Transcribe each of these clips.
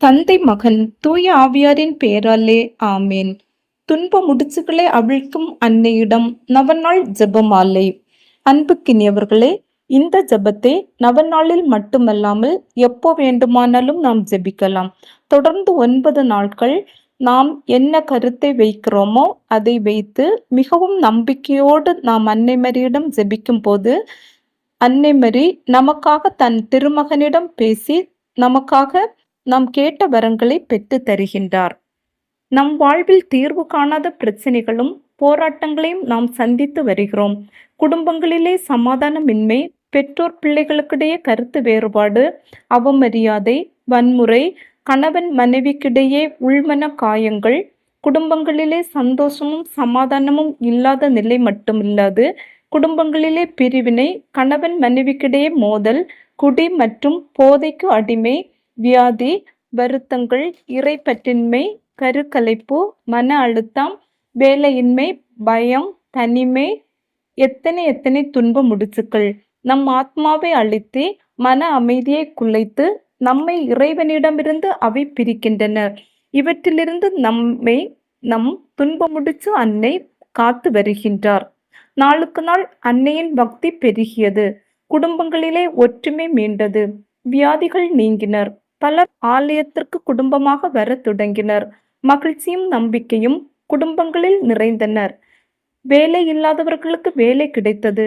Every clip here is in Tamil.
தந்தை மகன் தூய ஆவியாரின் பெயராலே ஆமேன். துன்ப முடிச்சுகளை அவிழ்க்கும் அன்னையிடம் நவநாள் ஜெபமாலை. அன்புக்கினியவர்களே, இந்த ஜெபத்தை நவநாளில் மட்டுமல்லாமல் எப்போ வேண்டுமானாலும் நாம் ஜெபிக்கலாம். தொடர்ந்து 9 நாட்கள் நாம் என்ன கருத்தை வைக்கிறோமோ அதை வைத்து மிகவும் நம்பிக்கையோடு நாம் அன்னை மரியிடம் ஜெபிக்கும் போது அன்னை மரி நமக்காக தன் திருமகனிடம் பேசி நமக்காக நாம் கேட்ட வரங்களை பெற்று தருகின்றார். நம் வாழ்வில் தீர்வு காணாத பிரச்சனைகளும் போராட்டங்களையும் நாம் சந்தித்து வருகிறோம். குடும்பங்களிலே சமாதானமின்மை, பெற்றோர் பிள்ளைகளுக்கிடையே கருத்து வேறுபாடு, அவமரியாதை, வன்முறை, கணவன் மனைவிக்கிடையே உள்மன காயங்கள், குடும்பங்களிலே சந்தோஷமும் சமாதானமும் இல்லாத நிலை மட்டுமில்லாது குடும்பங்களிலே பிரிவினை, கணவன் மனைவிக்கிடையே மோதல், குடி மற்றும் போதைக்கு அடிமை, வியாதி, வருத்தங்கள், இறைப்பற்றின்மை, கருக்கலைப்பு, மன அழுத்தம், வேலையின்மை, பயம், தனிமை, எத்தனை துன்ப முடிச்சுக்கள் நம் ஆத்மாவை அழித்து மன அமைதியை குலைத்து நம்மை இறைவனிடமிருந்து அவை பிரிக்கின்றன. இவற்றிலிருந்து நம்மை நம் துன்ப முடிச்சு அன்னை காத்து வருகின்றார். நாளுக்கு நாள் அன்னையின் பக்தி பெருகியது. குடும்பங்களிலே ஒற்றுமை மீண்டது. வியாதிகள் நீங்கினர். பலர் ஆலயத்திற்கு குடும்பமாக வர தொடங்கினர். மகிழ்ச்சியும் நம்பிக்கையும் குடும்பங்களில் நிறைந்தனர். வேலை இல்லாதவர்களுக்கு வேலை கிடைத்தது.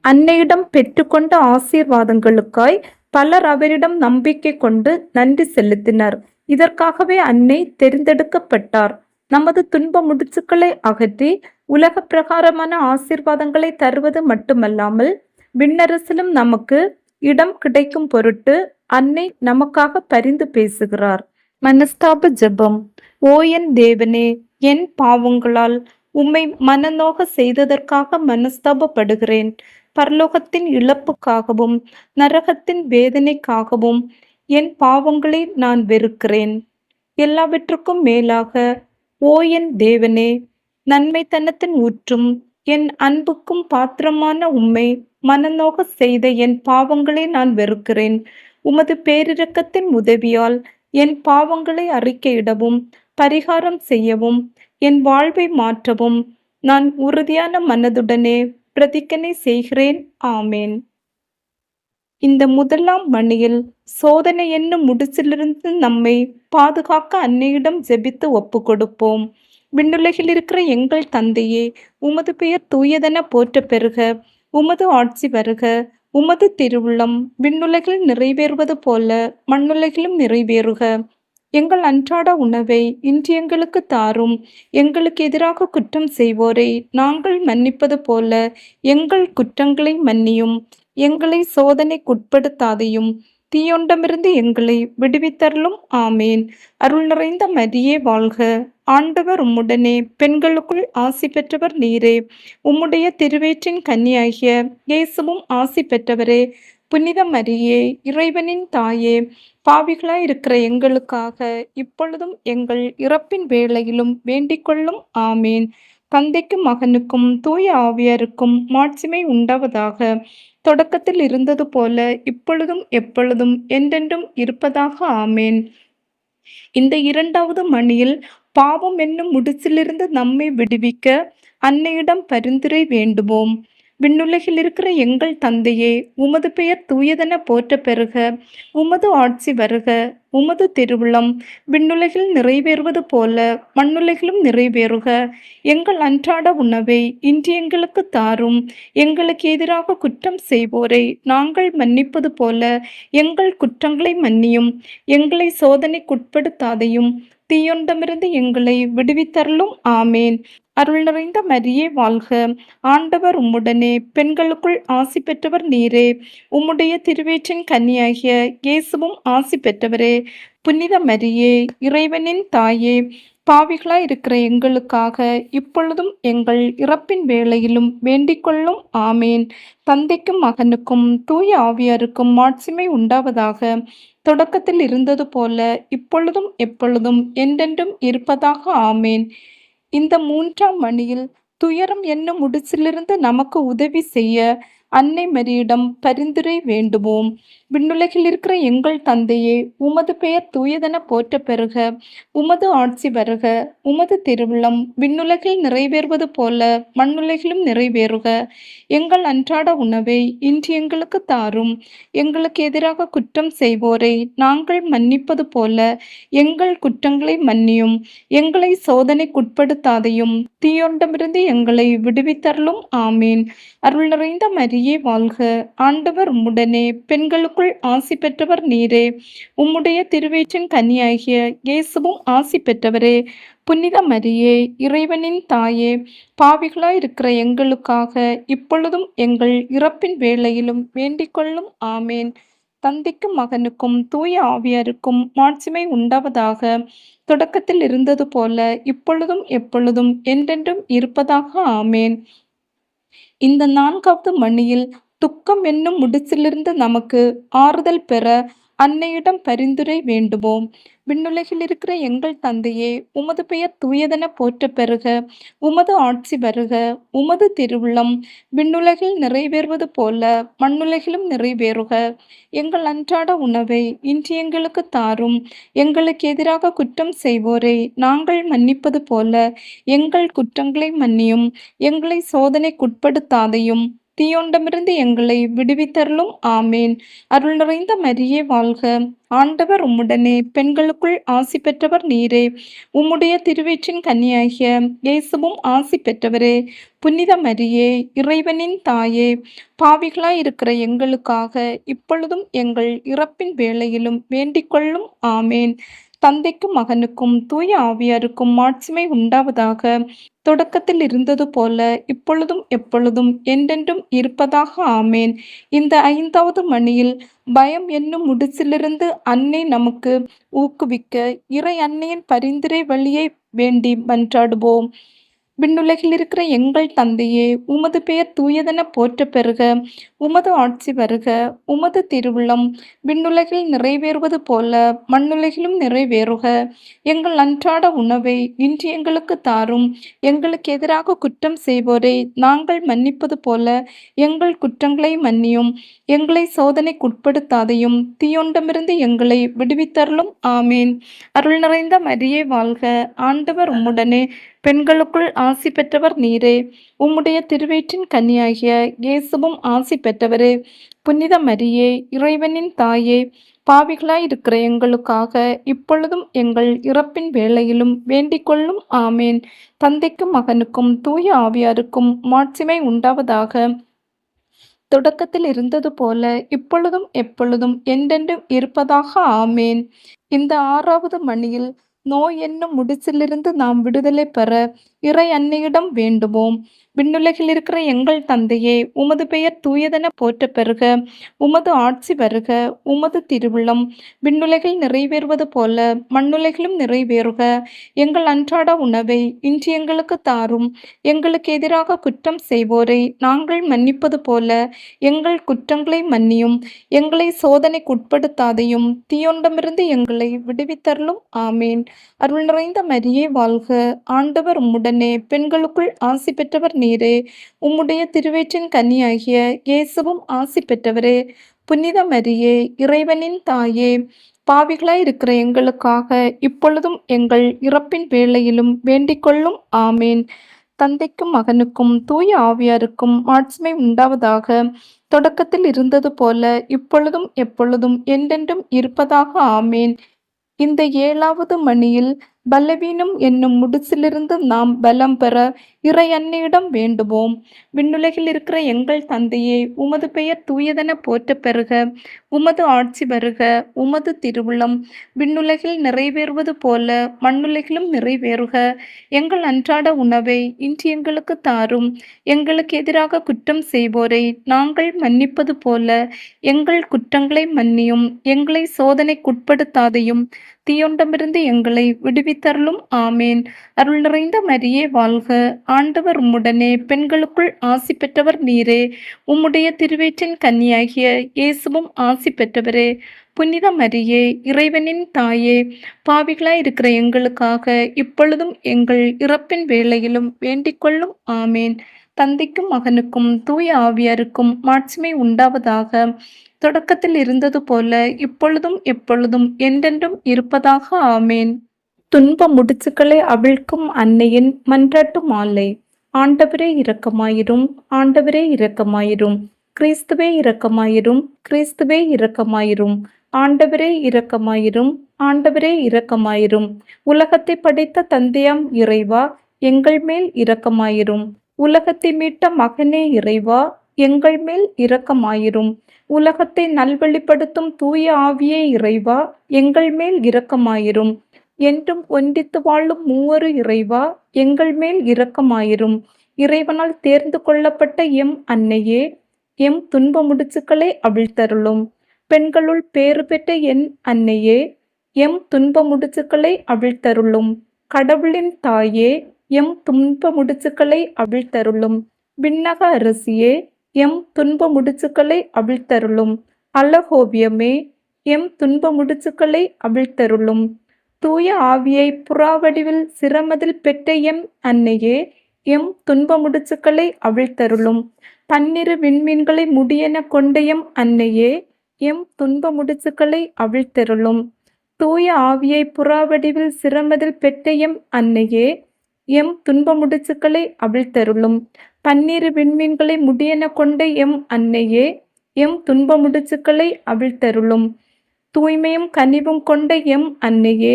அன்னையிடம் பெற்றுக்கொண்ட ஆசீர்வாதங்களுக்காய் பலர் அவரிடம் நம்பிக்கை கொண்டு நன்றி செலுத்தினர். இதற்காகவே அன்னை தெரிந்தெடுக்கப்பட்டார். நமது துன்ப முடிச்சுக்களை அகற்றி உலக பிரகாரமான ஆசீர்வாதங்களை தருவது மட்டுமல்லாமல் விண்ணரசிலும் நமக்கு இடம் கிடைக்கும் பொருட்டு அன்னை நமக்காக பரிந்து பேசுகிறார். மனஸ்தாப ஜெபம். ஓ என் தேவனே, என் பாவங்களால் உம்மை மனநோக செய்ததற்காக மனஸ்தாபப்படுகிறேன். பரலோகத்தின் இழப்புக்காகவும் நரகத்தின் வேதனைக்காகவும் என் பாவங்களை நான் வெறுக்கிறேன். எல்லாவற்றுக்கும் மேலாக ஓ என் தேவனே, நன்மைத்தனத்தின் ஊற்றும் என் அன்புக்கும் பாத்திரமான உம்மை மனநோக செய்த என் பாவங்களை நான் வெறுக்கிறேன். உமது பேரிரக்கத்தின் உதவியால் என் பாவங்களை அறிக்கையிடவும் பரிகாரம் செய்யவும் என் வாழ்வை மாற்றவும் நான் உறுதியான மனதுடனே பிரதிக்கனை செய்கிறேன். ஆமேன். இந்த முதலாம் மணியில் சோதனை என்னும் முடிச்சிலிருந்து நம்மை பாதுகாக்க அன்னையிடம் ஜெபித்து ஒப்பு கொடுப்போம். விண்ணுலகில் இருக்கிற எங்கள் தந்தையே, உமது பெயர் தூயதென போற்ற பெறுக. உமது ஆட்சி வருக. உமது திருவுள்ளம் விண்ணுலகில் நிறைவேறுவது போல மண்ணுலகிலும் நிறைவேறுக. எங்கள் அன்றாட உணவை இன்று எங்களுக்கு தாரும். எங்களுக்கு எதிராக குற்றம் செய்வோரை நாங்கள் மன்னிப்பது போல எங்கள் குற்றங்களை மன்னியும். எங்களை சோதனைக்குட்படுத்தாதையும் தீயொண்டமிருந்து எங்களை விடுவித்தருளும். ஆமேன். அருள் நிறைந்த மரியே வாழ்க. ஆண்டவர் உம்முடனே, பெண்களுக்குள் ஆசி பெற்றவர் நீரே. உம்முடைய திருவயிற்றின் கன்னியாகிய இயேசுவும் ஆசி பெற்றவரே. புனித மரியே, இறைவனின் தாயே, பாவிகளாய் இருக்கிற எங்களுக்காக இப்பொழுதும் எங்கள் இறப்பின் வேளையிலும் வேண்டிக் கொள்ளும். ஆமேன். தந்தைக்கும் மகனுக்கும் தூய ஆவியாருக்கும் மாட்சிமை உண்டாவதாக. தொடக்கத்தில் இருந்தது போல இப்பொழுதும் எப்பொழுதும் என்றென்றும் இருப்பதாக. ஆமேன். இந்த 2வது மணியில் பாவம் என்னும் முடிச்சிலிருந்து நம்மை விடுவிக்க அன்னையிடம் பரிந்துரை வேண்டுவோம். விண்ணுலகில் இருக்கிற எங்கள் தந்தையே, உமது பெயர் தூயதென போற்ற பெறுக. உமது ஆட்சி வருக. உமது திருவுளம் விண்ணுலகில் நிறைவேறுவது போல மண்ணுலகிலும் நிறைவேறுக. எங்கள் அன்றாட உணவை இன்று எங்களுக்கு தாரும். எங்களுக்கு எதிராக குற்றம் செய்வோரை நாங்கள் மன்னிப்பது போல எங்கள் குற்றங்களை மன்னியும். எங்களை சோதனைக்குட்படுத்தாதையும் தீயொண்டமிருந்து எங்களை விடுவித்தருளும். ஆமேன். அருள் நிறைந்த மரியே வாழ்க. ஆண்டவர் உம்முடனே, பெண்களுக்குள் ஆசி பெற்றவர் நீரே. உம்முடைய திருவயிற்றின் கன்னியாகிய இயேசுவும் ஆசி பெற்றவரே. புனித மரியே, இறைவனின் தாயே, பாவிகளாய் இருக்கிற எங்களுக்காக இப்பொழுதும் எங்கள் இறப்பின் வேளையிலும் வேண்டிக் கொள்ளும். ஆமேன். தந்தைக்கும் மகனுக்கும் தூய ஆவியாருக்கும் மாட்சிமை உண்டாவதாக. தொடக்கத்தில் இருந்தது போல இப்பொழுதும் எப்பொழுதும் என்றென்றும் இருப்பதாக. ஆமேன். இந்த 3ஆம் மணியில் துயரம் என்னும் முடிச்சிலிருந்து நமக்கு உதவி செய்ய அன்னை மரியிடம் பரிந்துரை வேண்டுவோம். விண்ணுலகில் இருக்கிற எங்கள் தந்தையே, உமது பெயர் தூயதென போற்றப் பெறுக. உமது ஆட்சி வருக. உமது திருவுளம் விண்ணுலகில் நிறைவேறுவது போல மண்ணுலகிலும் நிறைவேறுக. எங்கள் அன்றாட உணவை இன்று எங்களுக்குத் தாரும். எங்களுக்கு எதிராக குற்றம் செய்வோரை நாங்கள் மன்னிப்பது போல எங்கள் குற்றங்களை மன்னியும். எங்களை சோதனைக்குட்படுத்தாதையும் தீயோனிடமிருந்து எங்களை விடுவித்தருளும். ஆமீன். அருள் நிறைந்த மரியே வாழ்க. ஆண்டவர் உம்முடனே, பெண்களுக்குள் ஆசி பெற்றவர் நீரே. உம்முடைய திருவயிற்றின் கனியாகிய இயேசுவும் ஆசி பெற்றவரே. புனித மரியே, இறைவனின் தாயே, பாவிகளாயிருக்கிற எங்களுக்காக இப்பொழுதும் எங்கள் இறப்பின் வேளையிலும் வேண்டிக் கொள்ளும். ஆமேன். தந்தைக்கும் மகனுக்கும் தூய ஆவியாருக்கும் மாட்சிமை உண்டாவதாக. தொடக்கத்தில் இருந்தது போல இப்பொழுதும் எப்பொழுதும் என்றென்றும் இருப்பதாக. ஆமேன். இந்த 4வது மணியில் துக்கம் என்னும் முடிச்சிலிருந்து நமக்கு ஆறுதல் பெற அன்னையிடம் பரிந்துரை வேண்டுவோம். விண்ணுலகில் இருக்கிற எங்கள் தந்தையே, உமது பெயர் தூயதென போற்றப் பெறுக. உமது ஆட்சி வருக. உமது திருவுளம் விண்ணுலகில் நிறைவேறுவது போல மண்ணுலகிலும் நிறைவேறுக. எங்கள் அன்றாட உணவை இன்று எங்களுக்குத் தாரும். எங்களுக்கு எதிராக குற்றம் செய்வோரை நாங்கள் மன்னிப்பது போல எங்கள் குற்றங்களை மன்னியும். எங்களை சோதனைக்குட்படுத்தாதையும் தீயோனிடமிருந்து எங்களை விடுவித்தருளும். ஆமேன். அருள் நிறைந்த மரியே வாழ்க. ஆண்டவர் உம்முடனே, பெண்களுக்குள் ஆசி பெற்றவர் நீரே. உம்முடைய திருவயிற்றின் கனியாகிய இயேசுவும் ஆசி பெற்றவரே. புனித மரியே, இறைவனின் தாயே, பாவிகளாயிருக்கிற எங்களுக்காக இப்பொழுதும் எங்கள் இறப்பின் வேளையிலும் வேண்டிக் கொள்ளும். ஆமேன். தந்தைக்கும் மகனுக்கும் தூய ஆவியாருக்கும் மாட்சிமை உண்டாவதாக. தொடக்கத்தில் இருந்தது போல இப்பொழுதும் எப்பொழுதும் என்றென்றும் இருப்பதாக. ஆமேன். இந்த 5வது மணியில் பயம் என்னும் முடிச்சிலிருந்து அன்னை நமக்கு ஊக்குவிக்க இறை அன்னையின் பரிந்துரை வழியை வேண்டி மன்றாடுவோம். விண்ணுலகில் இருக்கிற எங்கள் தந்தையே, உமது பெயர் தூயதென போற்றப் பெறுக. உமது ஆட்சி வருக. உமது திருவுளம் விண்ணுலகில் நிறைவேறுவது போல மண்ணுலகிலும் நிறைவேறுக. எங்கள் அன்றாட உணவை இன்று எங்களுக்குத் தாரும். எங்களுக்கு எதிராக குற்றம் செய்வோரை நாங்கள் மன்னிப்பது போல எங்கள் குற்றங்களை மன்னியும். எங்களை சோதனைக்குட்படுத்தாதையும் தீயோனிடமிருந்து எங்களை விடுவித்தருளும். ஆமேன். அருள் நிறைந்த மரியே வாழ்க. ஆண்டவர் உம்முடனே, பெண்களுக்குள் ஆசி பெற்றவர் நீரே. உம்முடைய திருவயிற்றின் கனியாகிய இயேசுவும் ஆசி பெற்றவரே. புனித மரியே, இறைவனின் தாயே, பாவிகளாயிருக்கிற எங்களுக்காக இப்பொழுதும் எங்கள் இறப்பின் வேளையிலும் வேண்டிக் கொள்ளும். ஆமேன். தந்தைக்கும் மகனுக்கும் தூய ஆவியாருக்கும் மாட்சிமை உண்டாவதாக. தொடக்கத்தில் இருந்தது போல இப்பொழுதும் எப்பொழுதும் என்றென்றும் இருப்பதாக. ஆமேன். இந்த 6வது மணியில் நோய் என்னும் முடிச்சிலிருந்து நாம் விடுதலை பெற இறை அன்னையிடம் வேண்டுவோம். விண்ணுலகில் இருக்கிற எங்கள் தந்தையே, உமது பெயர் தூயதென போற்றப் பெறுக. உமது ஆட்சி வருக. உமது திருவுளம் விண்ணுலகில் நிறைவேறுவது போல மண்ணுலகிலும் நிறைவேறுக. எங்கள் அன்றாட உணவை இன்று எங்களுக்குத் தாரும். எங்களுக்கு எதிராக குற்றம் செய்வோரை நாங்கள் மன்னிப்பது போல எங்கள் குற்றங்களை மன்னியும். எங்களை சோதனைக்குட்படுத்தாதையும் தீயோனிடமிருந்து எங்களை விடுவித்தருளும். ஆமேன். அருள் நிறைந்த மரியே வாழ்க. ஆண்டவர் உம்முடனே, பெண்களுக்குள் ஆசி பெற்றவர் நீரே. உம்முடைய திருவயிற்றின் கனியாகிய இயேசுவும் ஆசி பெற்றவரே. புனித மரியே, இறைவனின் தாயே, பாவிகளாயிருக்கிற எங்களுக்காக இப்பொழுதும் எங்கள் இறப்பின் வேளையிலும் வேண்டிக் கொள்ளும். ஆமேன். தந்தைக்கும் மகனுக்கும் தூய ஆவியாருக்கும் மாட்சிமை உண்டாவதாக. தொடக்கத்தில் இருந்தது போல இப்பொழுதும் எப்பொழுதும் என்றென்றும் இருப்பதாக. ஆமேன். இந்த 7வது மணியில் பலவீனம் என்னும் முடிச்சிலிருந்து நாம் பலம் பெற இறை அன்னையிடம் வேண்டுவோம். விண்ணுலகில் இருக்கிற எங்கள் தந்தையே, உமது பெயர் தூயதென போற்றப் பெறுக. உமது ஆட்சி வருக. உமது திருவுளம் விண்ணுலகில் நிறைவேறுவது போல மண்ணுலகிலும் நிறைவேறுக. எங்கள் அன்றாட உணவை இன்று எங்களுக்குத் தாரும். எங்களுக்கு எதிராக குற்றம் செய்வோரை நாங்கள் மன்னிப்பது போல எங்கள் குற்றங்களை மன்னியும். எங்களை சோதனைக்குட்படுத்தாதையும் தீயோனிடமிருந்து எங்களை விடுவித்தருளும். ஆமேன். அருள் நிறைந்த மரியே வாழ்க. ஆண்டவர் உம்முடனே, பெண்களுக்குள் ஆசி பெற்றவர் நீரே. உம்முடைய திருவயிற்றின் கனியாகிய இயேசுவும் ஆசி பெற்றவரே. புனித மரியே, இறைவனின் தாயே, பாவிகளாயிருக்கிற எங்களுக்காக இப்பொழுதும் எங்கள் இறப்பின் வேளையிலும் வேண்டிக் கொள்ளும். ஆமேன். தந்தைக்கும் மகனுக்கும் தூய ஆவியாருக்கும் மாட்சிமை உண்டாவதாக. தொடக்கத்தில் இருந்தது போல இப்பொழுதும் எப்பொழுதும் என்றென்றும் இருப்பதாக. ஆமேன். துன்ப முடிச்சுக்களை அவிழ்க்கும் அன்னையின் மன்றாட்டு மாலை. ஆண்டவரே இரக்கமாயிரும், ஆண்டவரே இரக்கமாயிரும், கிறிஸ்துவே இரக்கமாயிரும், கிறிஸ்துவே இரக்கமாயிரும், ஆண்டவரே இரக்கமாயிரும், ஆண்டவரே இரக்கமாயிரும். உலகத்தை படைத்த தந்தையாம் இறைவா, எங்கள் மேல் இரக்கமாயிரும். உலகத்தை மீட்ட மகனே இறைவா, எங்கள் மேல் இரக்கமாயிரும். உலகத்தை நல்வழிப்படுத்தும் தூய ஆவியே இறைவா, எங்கள் மேல் இரக்கமாயிரும். என்றும் ஒன்றித்து வாழும் மூவரு இறைவா, எங்கள் மேல் இரக்கமாயிரும். இறைவனால் தேர்ந்து கொள்ளப்பட்ட எம் அன்னையே, எம் துன்ப முடிச்சுக்களை அவிழ்த்தருளும். பெண்களுள் பேறு பெற்ற என் அன்னையே, எம் துன்ப முடிச்சுக்களை அவிழ்த்தருளும். கடவுளின் தாயே, எம் துன்ப முடிச்சுக்களை அவிழ்த்தருளும். விண்ணக அரசியே, எம் துன்ப முடிச்சுக்களை அவிழ்த்தருளும். அழகோவியமே, எம் துன்ப முடிச்சுக்களை அவிழ்த்தருளும். தூய ஆவியை புறாவடிவில் சிரமதில் பெற்ற எம் அன்னையே, எம் துன்ப முடிச்சுக்களை அவிழ்த்தருளும். பன்னிரு விண்மீன்களை முடியென கொண்ட எம் அன்னையே, எம் துன்ப முடிச்சுக்களை அவிழ்த்தருளும். தூய ஆவியை புறாவடிவில் சிரமதில் பெற்ற எம் அன்னையே, எம் துன்ப முடிச்சுக்களை அவிழ்த்தருளும். பன்னிரு விண்மீன்களை முடியென கொண்ட எம் அன்னையே, எம் துன்ப முடிச்சுக்களை அவிழ்த்தருளும். தூய்மையும் கனிவும் கொண்ட எம் அன்னையே,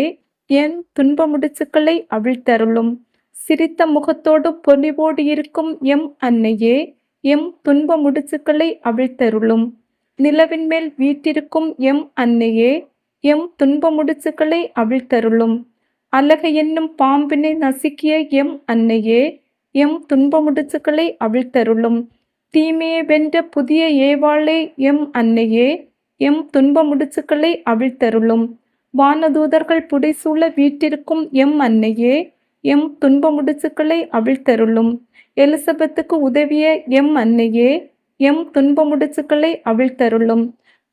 என் துன்ப முடிச்சுக்களை அவிழ்த்தருளும். சிரித்த முகத்தோடு பொலிவோடு இருக்கும் எம் அன்னையே, எம் துன்ப முடிச்சுக்களை அவிழ்த்தருளும். நிலவின் மேல் வீற்றிருக்கும் எம் அன்னையே, எம் துன்ப முடிச்சுக்களை அவிழ்த்தருளும். அலகை என்னும் பாம்பினை நசுக்கிய எம் அன்னையே, எம் துன்ப முடிச்சுக்களை அவிழ்த்தருளும். தீமையை வென்ற புதிய ஏவாளே எம் அன்னையே, எம் துன்ப முடிச்சுக்களை அவிழ்த்தருளும். வானதூதர்கள் புடைசூழ வீற்றிருக்கும் எம் அன்னையே, எம் துன்ப முடிச்சுக்களை அவிழ்த்தருளும். எலிசபெத்துக்கு உதவிய எம் அன்னையே, எம் துன்ப முடிச்சுக்களை அவிழ்த்தருளும்.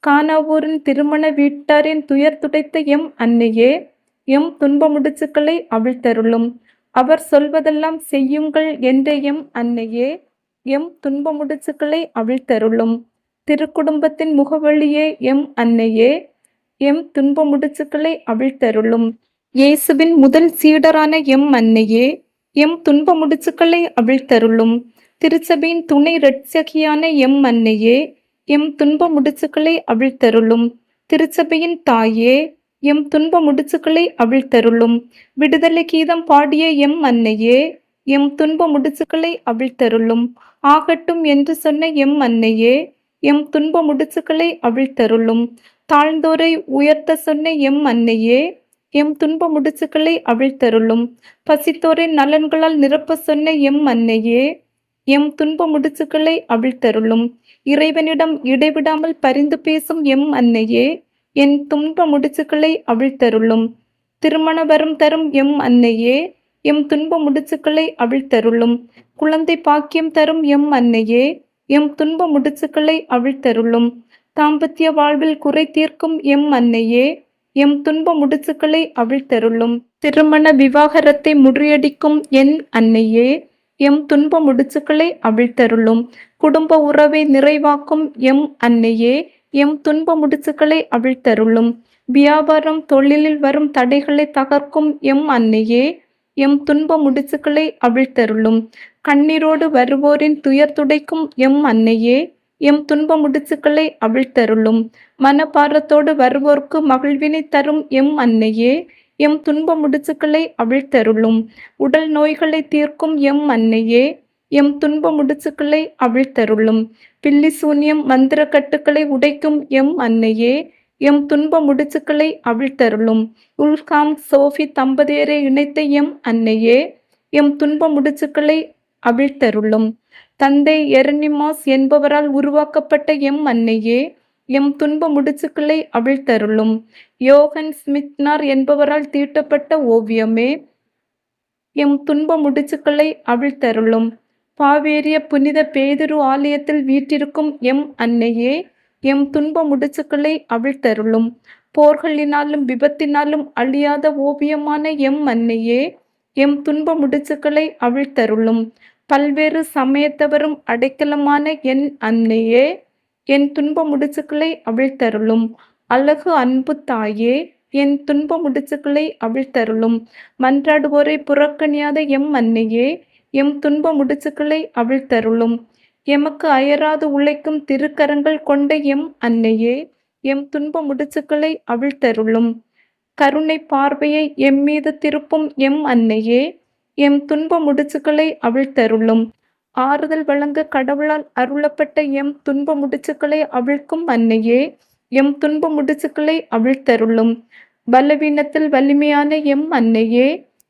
கானாவூரின் திருமண வீட்டாரின் துயர் துடைத்த எம் அன்னையே, எம் துன்ப முடிச்சுக்களை அவிழ்த்தருளும். அவர் சொல்வதெல்லாம் செய்யுங்கள் என்ற எம் அன்னையே, எம் துன்ப முடிச்சுக்களை அவிழ்த்தருளும். திருக்குடும்பத்தின் முகவழியே எம் அன்னையே, எம் துன்ப முடிச்சுக்களை அவிழ்த்தருளும். இயேசுவின் முதல் சீடரான எம் அன்னையே, எம் துன்ப முடிச்சுக்களை அவிழ்த்தருளும். திருச்சபையின் துணை இரட்சகியான எம் அன்னையே, எம் துன்ப முடிச்சுக்களை அவிழ்த்தருளும். திருச்சபையின் தாயே, எம் துன்ப முடிச்சுக்களை அவிழ்த்தருளும். விடுதலை கீதம் பாடிய எம் அன்னையே, எம் துன்ப முடிச்சுக்களை அவிழ்த்தருளும். ஆகட்டும் என்று சொன்ன எம் அன்னையே, எம் துன்ப முடிச்சுக்களை அவிழ்த்தருளும். தாழ்ந்தோரை உயர்த்த சொன்ன எம் அன்னையே, எம் துன்ப முடிச்சுக்களை அவிழ்த்தருளும். பசித்தோரின் நலன்களால் நிரப்ப சொன்ன எம் அன்னையே, எம் துன்ப முடிச்சுக்களை அவிழ்த்தருளும். இறைவனிடம் இடைவிடாமல் பரிந்து பேசும் எம் அன்னையே, என் துன்ப முடிச்சுக்களை அவிழ்த்தருளும். திருமண வரம் தரும் எம் அன்னையே, எம் துன்ப முடிச்சுக்களை அவிழ்த்தருளும். குழந்தை பாக்கியம் தரும் எம் அன்னையே, எம் துன்ப முடிச்சுக்களை அவிழ்த்தருளும். தாம்பத்திய வாழ்வில் குறை தீர்க்கும் எம் அன்னையே, எம் துன்ப முடிச்சுக்களை அவிழ்த்தருளும். திருமண விவாகரத்தை முறியடிக்கும் என் அன்னையே, எம் துன்ப முடிச்சுக்களை அவிழ்த்தருளும். குடும்ப உறவை நிறைவாக்கும் எம் அன்னையே, எம் துன்ப முடிச்சுக்களை அவிழ்த்தருளும். வியாபாரம் தொழிலில் வரும் தடைகளை தகர்க்கும் எம் அன்னையே, எம் துன்ப முடிச்சுக்களை அவிழ்த்தருளும். கண்ணீரோடு வருவோரின் துயர் துடைக்கும் எம் அன்னையே, எம் துன்ப முடிச்சுக்களை அவிழ்த்தருளும். மனப்பாரத்தோடு வருவோர்க்கு மகிழ்வினை தரும் எம் அன்னையே, எம் துன்ப முடிச்சுக்களை அவிழ்த்தருளும். உடல் நோய்களை தீர்க்கும் எம் அன்னையே, எம் துன்ப முடிச்சுக்களை அவிழ்த்தருளும். பில்லி சூன்யம் மந்திர கட்டுக்களை உடைக்கும் எம் அன்னையே, எம் துன்ப முடிச்சுக்களை அவிழ்த்தருளும். உல்காம் சோஃபி தம்பதியரை இணைத்த எம் அன்னையே, எம் துன்ப முடிச்சுக்களை அவிழ்த்தருளும். தந்தை எரனிமாஸ் என்பவரால் உருவாக்கப்பட்ட எம் அன்னையே, எம் துன்ப முடிச்சுக்களை அவிழ்த்தருளும். யோகன் ஸ்மித்னார் என்பவரால் தீட்டப்பட்ட ஓவியமே, எம் துன்ப முடிச்சுக்களை அவிழ்த்தருளும். பாவேரிய புனித பேதுரு ஆலயத்தில் வீற்றிருக்கும் எம் அன்னையே, எம் துன்ப முடிச்சுக்களை அவிழ்த்தருளும். போர்களினாலும் விபத்தினாலும் அழியாத ஓவியமான எம் அன்னையே, எம் துன்ப முடிச்சுக்களை அவிழ்த்தருளும். பல்வேறு சமயத்தவரும் அடைக்கலமான என் அன்னையே, என் துன்ப முடிச்சுக்களை அவிழ்த்தருளும். அழகு அன்பு தாயே, என் துன்ப முடிச்சுக்களை அவிழ்த்தருளும். மன்றாடுவோரை புறக்கணியாத எம் அன்னையே, எம் துன்ப முடிச்சுக்களை அவிழ்த்தருளும். எமக்கு அயராது உழைக்கும் திருக்கரங்கள் கொண்ட எம் அன்னையே, எம் துன்ப முடிச்சுக்களை அவிழ்த்தருளும். கருணை பார்வையை எம்மீது திருப்பும் எம் அன்னையே, எம் துன்ப முடிச்சுக்களை அவிழ்த்தருளும். ஆறுதல் வழங்க கடவுளால் அருளப்பட்ட எம் துன்ப முடிச்சுக்களை அவிழ்க்கும் அன்னையே, எம் துன்ப முடிச்சுக்களை அவிழ்த்தருளும். பலவீனத்தில் வலிமையான எம் அன்னையே,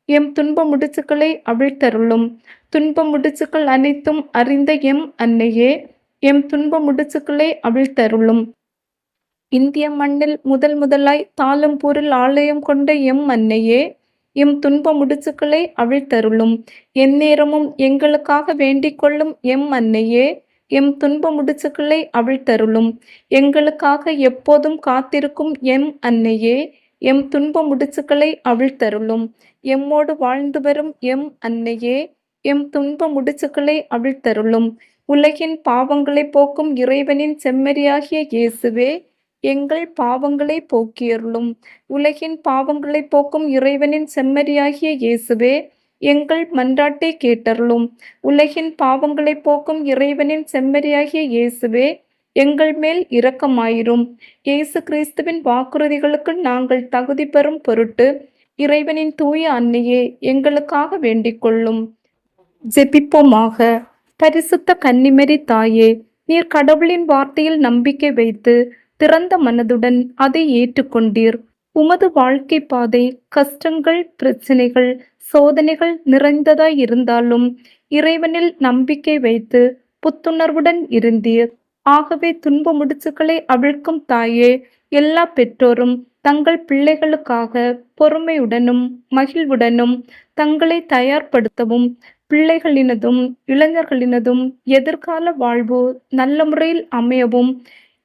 எம் துன்ப முடிச்சுக்களை அவிழ்த்தருளும். துன்ப முடிச்சுக்கள் அனைத்தும் அறிந்த எம் அன்னையே, எம் துன்ப முடிச்சுக்களை அவிழ்த்தருளும். இந்திய மண்ணில் முதல் முதலாய் தாளம்பூரில் ஆலயம் கொண்ட எம் அன்னையே, எம் துன்ப முடிச்சுக்களை அவிழ்த்தருளும். எந்நேரமும் எங்களுக்காக வேண்டிக் கொள்ளும் எம் அன்னையே, எம் துன்ப முடிச்சுக்களை அவிழ்த்தருளும். எங்களுக்காக எப்போதும் காத்திருக்கும் எம் அன்னையே, எம் துன்ப முடிச்சுக்களை அவிழ்த்தருளும். எம்மோடு வாழ்ந்து வரும் எம் அன்னையே, எம் துன்ப முடிச்சுக்களை அவிழ்த்தருளும். உலகின் பாவங்களை போக்கும் இறைவனின் செம்மறியாகிய இயேசுவே, எங்கள் பாவங்களை போக்கியருளும். உலகின் பாவங்களை போக்கும் இறைவனின் செம்மறியாகிய இயேசுவே, எங்கள் மன்றாட்டை கேட்டருளும். உலகின் பாவங்களை போக்கும் இறைவனின் செம்மறியாகிய இயேசுவே, எங்கள் மேல் இரக்கமாயிரும். இயேசு கிறிஸ்துவின் வாக்குறுதிகளுக்கு நாங்கள் தகுதி பெறும் பொருட்டு இறைவனின் தூய அன்னையே, எங்களுக்காக வேண்டிக் கொள்ளும். ஜெபிப்போமாக. பரிசுத்த கன்னிமரி தாயே, நீர் கடவுளின் வார்த்தையில் நம்பிக்கை வைத்து திறந்த மனதுடன் அதை ஏற்றுக்கொண்டீர். உமது வாழ்க்கை பாதை கஷ்டங்கள், பிரச்சனைகள், சோதனைகள் நிறைந்ததாய் இருந்தாலும் இறைவனில் நம்பிக்கை வைத்து புத்துணர்வுடன் இருந்தீர். ஆகவே துன்ப முடிச்சுக்களை அவிழ்க்கும் தாயே, எல்லா பெற்றோரும் தங்கள் பிள்ளைகளுக்காக பொறுமையுடனும் மகிழ்வுடனும் தங்களை தயார்படுத்தவும், பிள்ளைகளினதும் இளைஞர்களினதும் எதிர்கால வாழ்வு நல்ல முறையில் அமையவும்,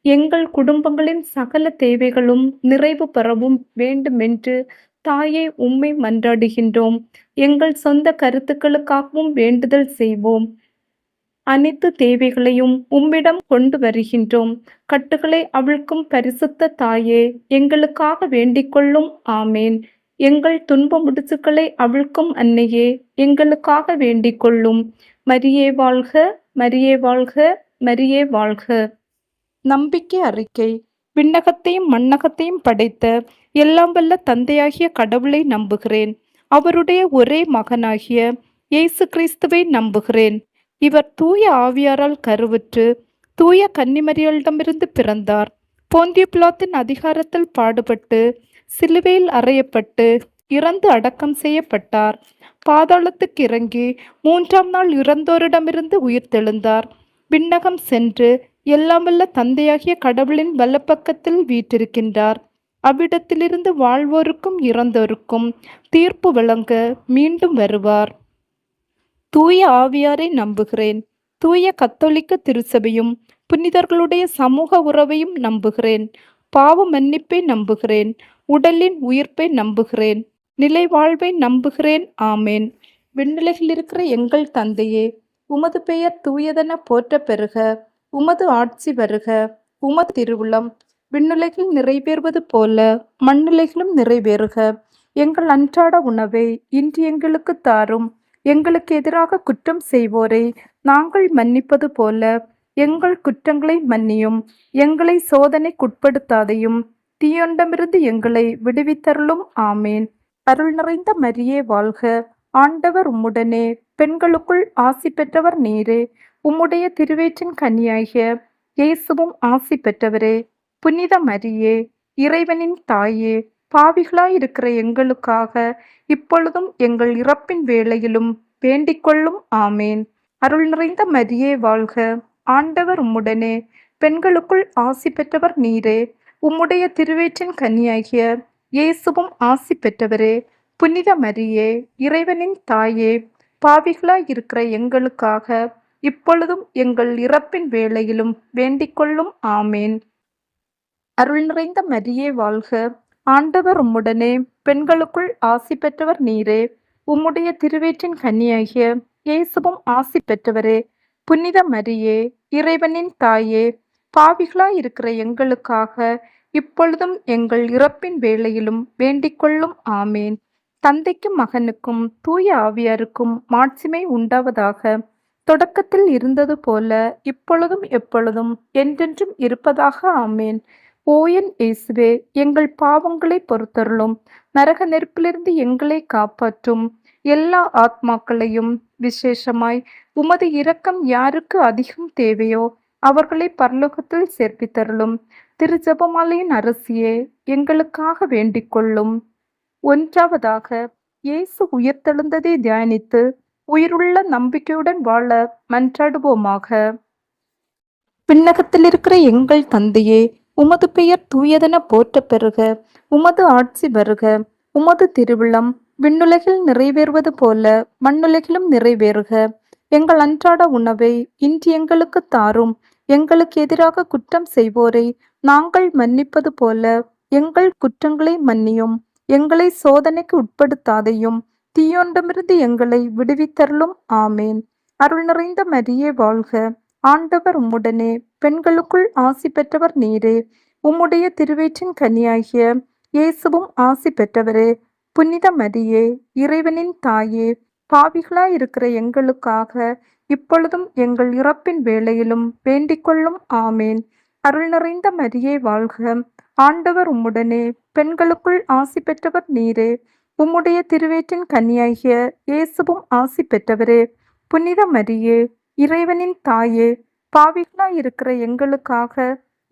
எங்கள் குடும்பங்களின் சகல தேவைகளும் நிறைவு பெறவும் வேண்டுமென்று தாயே உம்மை மன்றாடுகின்றோம். எங்கள் சொந்த கருத்துக்களுக்காகவும் வேண்டுதல் செய்வோம். அனைத்து தேவைகளையும் உம்மிடம் கொண்டு வருகின்றோம். கட்டுகளை அவிழ்க்கும் பரிசுத்த தாயே, எங்களுக்காக வேண்டிக் கொள்ளும். ஆமேன். எங்கள் துன்ப முடிச்சுக்களை அவிழ்க்கும் அன்னையே, எங்களுக்காக வேண்டிக் கொள்ளும். மரியே வாழ்க, மரியே வாழ்க, மரியே வாழ்க. நம்பிக்கை அறிக்கை. விண்ணகத்தையும் மண்ணகத்தையும் படைத்த எல்லாம் வல்ல தந்தையாகிய கடவுளை நம்புகிறேன். அவருடைய ஒரே மகனாகிய இயேசு கிறிஸ்துவை நம்புகிறேன். இவர் தூய ஆவியாரால் கருவுற்று தூய கன்னிமரியாளிடமிருந்து பிறந்தார். போந்திய பிலாத்தின் அதிகாரத்தில் பாடுபட்டு சிலுவையில் அறையப்பட்டு இறந்து அடக்கம் செய்யப்பட்டார். பாதாளத்துக்கு இறங்கி 3ஆம் நாள் இறந்தோரிடமிருந்து உயிர்த்தெழுந்தார். விண்ணகம் சென்று எல்லாம் வல்ல தந்தையாகிய கடவுளின் வலப்பக்கத்தில் வீற்றிருக்கின்றார். அவ்விடத்திலிருந்து வாழ்வோருக்கும் இறந்தோருக்கும் தீர்ப்பு வழங்க மீண்டும் வருவார். தூய ஆவியாரை நம்புகிறேன். தூய கத்தோலிக்க திருச்சபையும் புனிதர்களுடைய சமூக உறவையும் நம்புகிறேன். பாவ மன்னிப்பை நம்புகிறேன். உடலின் உயிர்ப்பை நம்புகிறேன். நிலை வாழ்வை நம்புகிறேன். ஆமேன். விண்ணுலகில் இருக்கிற எங்கள் தந்தையே, உமது பெயர் தூயதென போற்ற பெறுக. உமது ஆட்சி வருக. உமது திருவுளம் விண்ணுலகில் நிறைவேறுவது போல மண்ணுலகிலும் நிறைவேறுக. எங்கள் அன்றாட உணவை இன்று எங்களுக்கு தாரும். எங்களுக்கு எதிராக குற்றம் செய்வோரை நாங்கள் மன்னிப்பது போல எங்கள் குற்றங்களை மன்னியும். எங்களை சோதனைக்குட்படுத்தாதையும் தீயொண்டமிருந்து எங்களை விடுவித்தருளும். ஆமேன். அருள் நிறைந்த மரியே வாழ்க. ஆண்டவர் உம்முடனே, பெண்களுக்குள் ஆசி பெற்றவர் நீரே. உம்முடைய திருவயிற்றின் கனியாகிய இயேசுவும் ஆசி பெற்றவரே. புனித மரியே, இறைவனின் தாயே, பாவிகளாயிருக்கிற எங்களுக்காக இப்பொழுதும் எங்கள் இறப்பின் வேளையிலும் வேண்டிக் கொள்ளும். ஆமேன். அருள் நிறைந்த மரியே வாழ்க. ஆண்டவர் உம்முடனே, பெண்களுக்குள் ஆசி பெற்றவர் நீரே. உம்முடைய திருவயிற்றின் கனியாகிய இயேசுவும் ஆசி பெற்றவரே. புனித மரியே, இறைவனின் தாயே, பாவிகளாயிருக்கிற எங்களுக்காக இப்பொழுதும் எங்கள் இறப்பின் வேளையிலும் வேண்டிக் கொள்ளும். ஆமேன். அருள் நிறைந்த மரியே வாழ்க. ஆண்டவர் உம்முடனே, பெண்களுக்குள் ஆசி பெற்றவர் நீரே. உம்முடைய திருவயிற்றின் கனியாகிய இயேசுவும் ஆசி பெற்றவரே. புனித மரியே, இறைவனின் தாயே, பாவிகளாயிருக்கிற எங்களுக்காக இப்பொழுதும் எங்கள் இறப்பின் வேளையிலும் வேண்டிக்கொள்ளும். ஆமேன். தந்தைக்கும் மகனுக்கும் தூய ஆவியாருக்கும் மாட்சிமை உண்டாவதாக. தொடக்கத்தில் இருந்தது போல இப்பொழுதும் எப்பொழுதும் என்றென்றும் இருப்பதாக. ஆமேன். ஓயன் இயேசுவே, எங்கள் பாவங்களை பொறுத்தருளும். நரக நெருப்பிலிருந்து எங்களை காப்பாற்றும். எல்லா ஆத்மாக்களையும் விசேஷமாய் உமது இரக்கம் யாருக்கு அதிகம் தேவையோ அவர்களை பரலோகத்தில் சேர்ப்பித்தருளும். திரு ஜெபமாலையின் அரசியே, எங்களுக்காக வேண்டிக் கொள்ளும். ஒன்றாவதாக, இயேசு உயிர்த்தெழுந்ததை தியானித்து உயிருள்ள நம்பிக்கையுடன் வாழ மன்றாடுவோமாக. விண்ணகத்தில் இருக்கிற எங்கள் தந்தையே, உமது பெயர் தூயதென போற்றப் பெறுக. உமது ஆட்சி வருக. உமது திருவிழம் விண்ணுலகில் நிறைவேறுவது போல மண்ணுலகிலும் நிறைவேறுக. எங்கள் அன்றாட உணவை இன்று எங்களுக்கு தாரும். எங்களுக்கு எதிராக குற்றம் செய்வோரை நாங்கள் மன்னிப்பது போல எங்கள் குற்றங்களை மன்னியும். எங்களை சோதனைக்கு உட்படுத்தாதையும் தீயோண்டமிருந்து எங்களை விடுவித்தருளும். ஆமேன். அருள் நிறைந்த மரியே வாழ்க. ஆண்டவர் உம்முடனே, பெண்களுக்குள் ஆசி பெற்றவர் நீரே. உம்முடைய திருவயிற்றின் கனியாகிய இயேசுவும் ஆசி பெற்றவரே. புனித மரியே, இறைவனின் தாயே, பாவிகளாயிருக்கிற எங்களுக்காக இப்பொழுதும் எங்கள் இறப்பின் வேளையிலும் வேண்டிக்கொள்ளும். ஆமேன். அருள் நிறைந்த மரியே வாழ்க. ஆண்டவர் உம்முடனே, பெண்களுக்குள் ஆசி பெற்றவர் நீரே. உம்முடைய திருவயிற்றின் கனியாகிய இயேசுவும் ஆசி பெற்றவரே. புனித மரியே, இறைவனின் தாயே, பாவிகளாயிருக்கிற எங்களுக்காக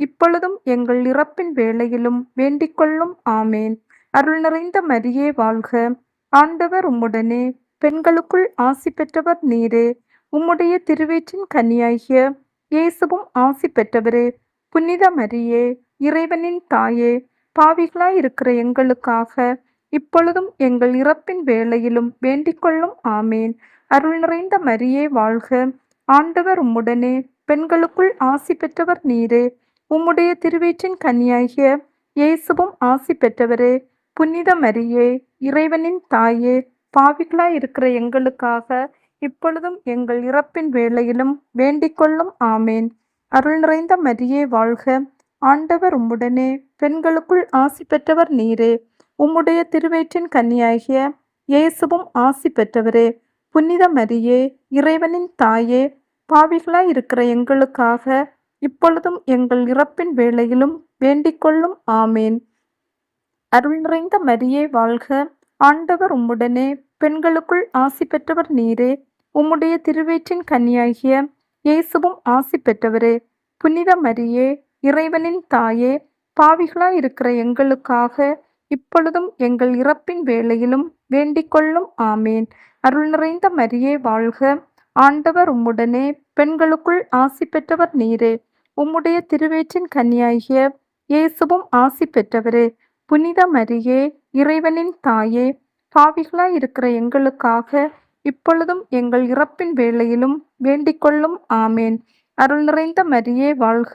இப்பொழுதும் எங்கள் இறப்பின் வேளையிலும் வேண்டிக்கொள்ளும். ஆமேன். அருள் நிறைந்த மரியே வாழ்க. ஆண்டவர் உம்முடனே, பெண்களுக்குள் ஆசி பெற்றவர் நீரே. உம்முடைய திருவயிற்றின் கனியாகிய இயேசுவும் ஆசி பெற்றவரே. புனித மரியே, இறைவனின் தாயே, பாவிகளாயிருக்கிற எங்களுக்காக இப்பொழுதும் எங்கள் இறப்பின் வேளையிலும் வேண்டிக்கொள்ளும். ஆமேன். அருள் நிறைந்த மரியே வாழ்க. ஆண்டவர் உம்முடனே, பெண்களுக்குள் ஆசி பெற்றவர் நீரே. உம்முடைய திருவயிற்றின் கனியாகிய இயேசுவும் ஆசி பெற்றவரே. புனித மரியே, இறைவனின் தாயே, பாவிகளாயிருக்கிற எங்களுக்காக இப்பொழுதும் எங்கள் இறப்பின் வேளையிலும் வேண்டிக்கொள்ளும். ஆமேன். அருள் நிறைந்த மரியே வாழ்க. ஆண்டவர் உம்முடனே, பெண்களுக்குள் ஆசி பெற்றவர் நீரே. உம்முடைய திருவயிற்றின் கனியாகிய இயேசுவும் ஆசி பெற்றவரே. புனித மரியே, இறைவனின் தாயே, பாவிகளாயிருக்கிற எங்களுக்காக இப்பொழுதும் எங்கள் இறப்பின் வேளையிலும் வேண்டிக்கொள்ளும். ஆமேன். அருள் நிறைந்த மரியே வாழ்க. ஆண்டவர் உம்முடனே, பெண்களுக்குள் ஆசி பெற்றவர் நீரே. உம்முடைய திருவயிற்றின் கனியாகிய இயேசுவும் ஆசி பெற்றவரே. புனித மரியே, இறைவனின் தாயே, பாவிகளாயிருக்கிற எங்களுக்காக இப்பொழுதும் எங்கள் இறப்பின் வேளையிலும் வேண்டிக்கொள்ளும். ஆமேன். அருள் நிறைந்த மரியே வாழ்க. ஆண்டவர் உம்முடனே, பெண்களுக்குள் ஆசி பெற்றவர் நீரே. உம்முடைய திருவயிற்றின் கனியாகிய இயேசுவும் ஆசி பெற்றவரே. புனித மரியே, இறைவனின் தாயே, பாவிகளாயிருக்கிற எங்களுக்காக இப்பொழுதும் எங்கள் இறப்பின் வேளையிலும் வேண்டிக்கொள்ளும். ஆமேன். அருள் நிறைந்த மரியே வாழ்க.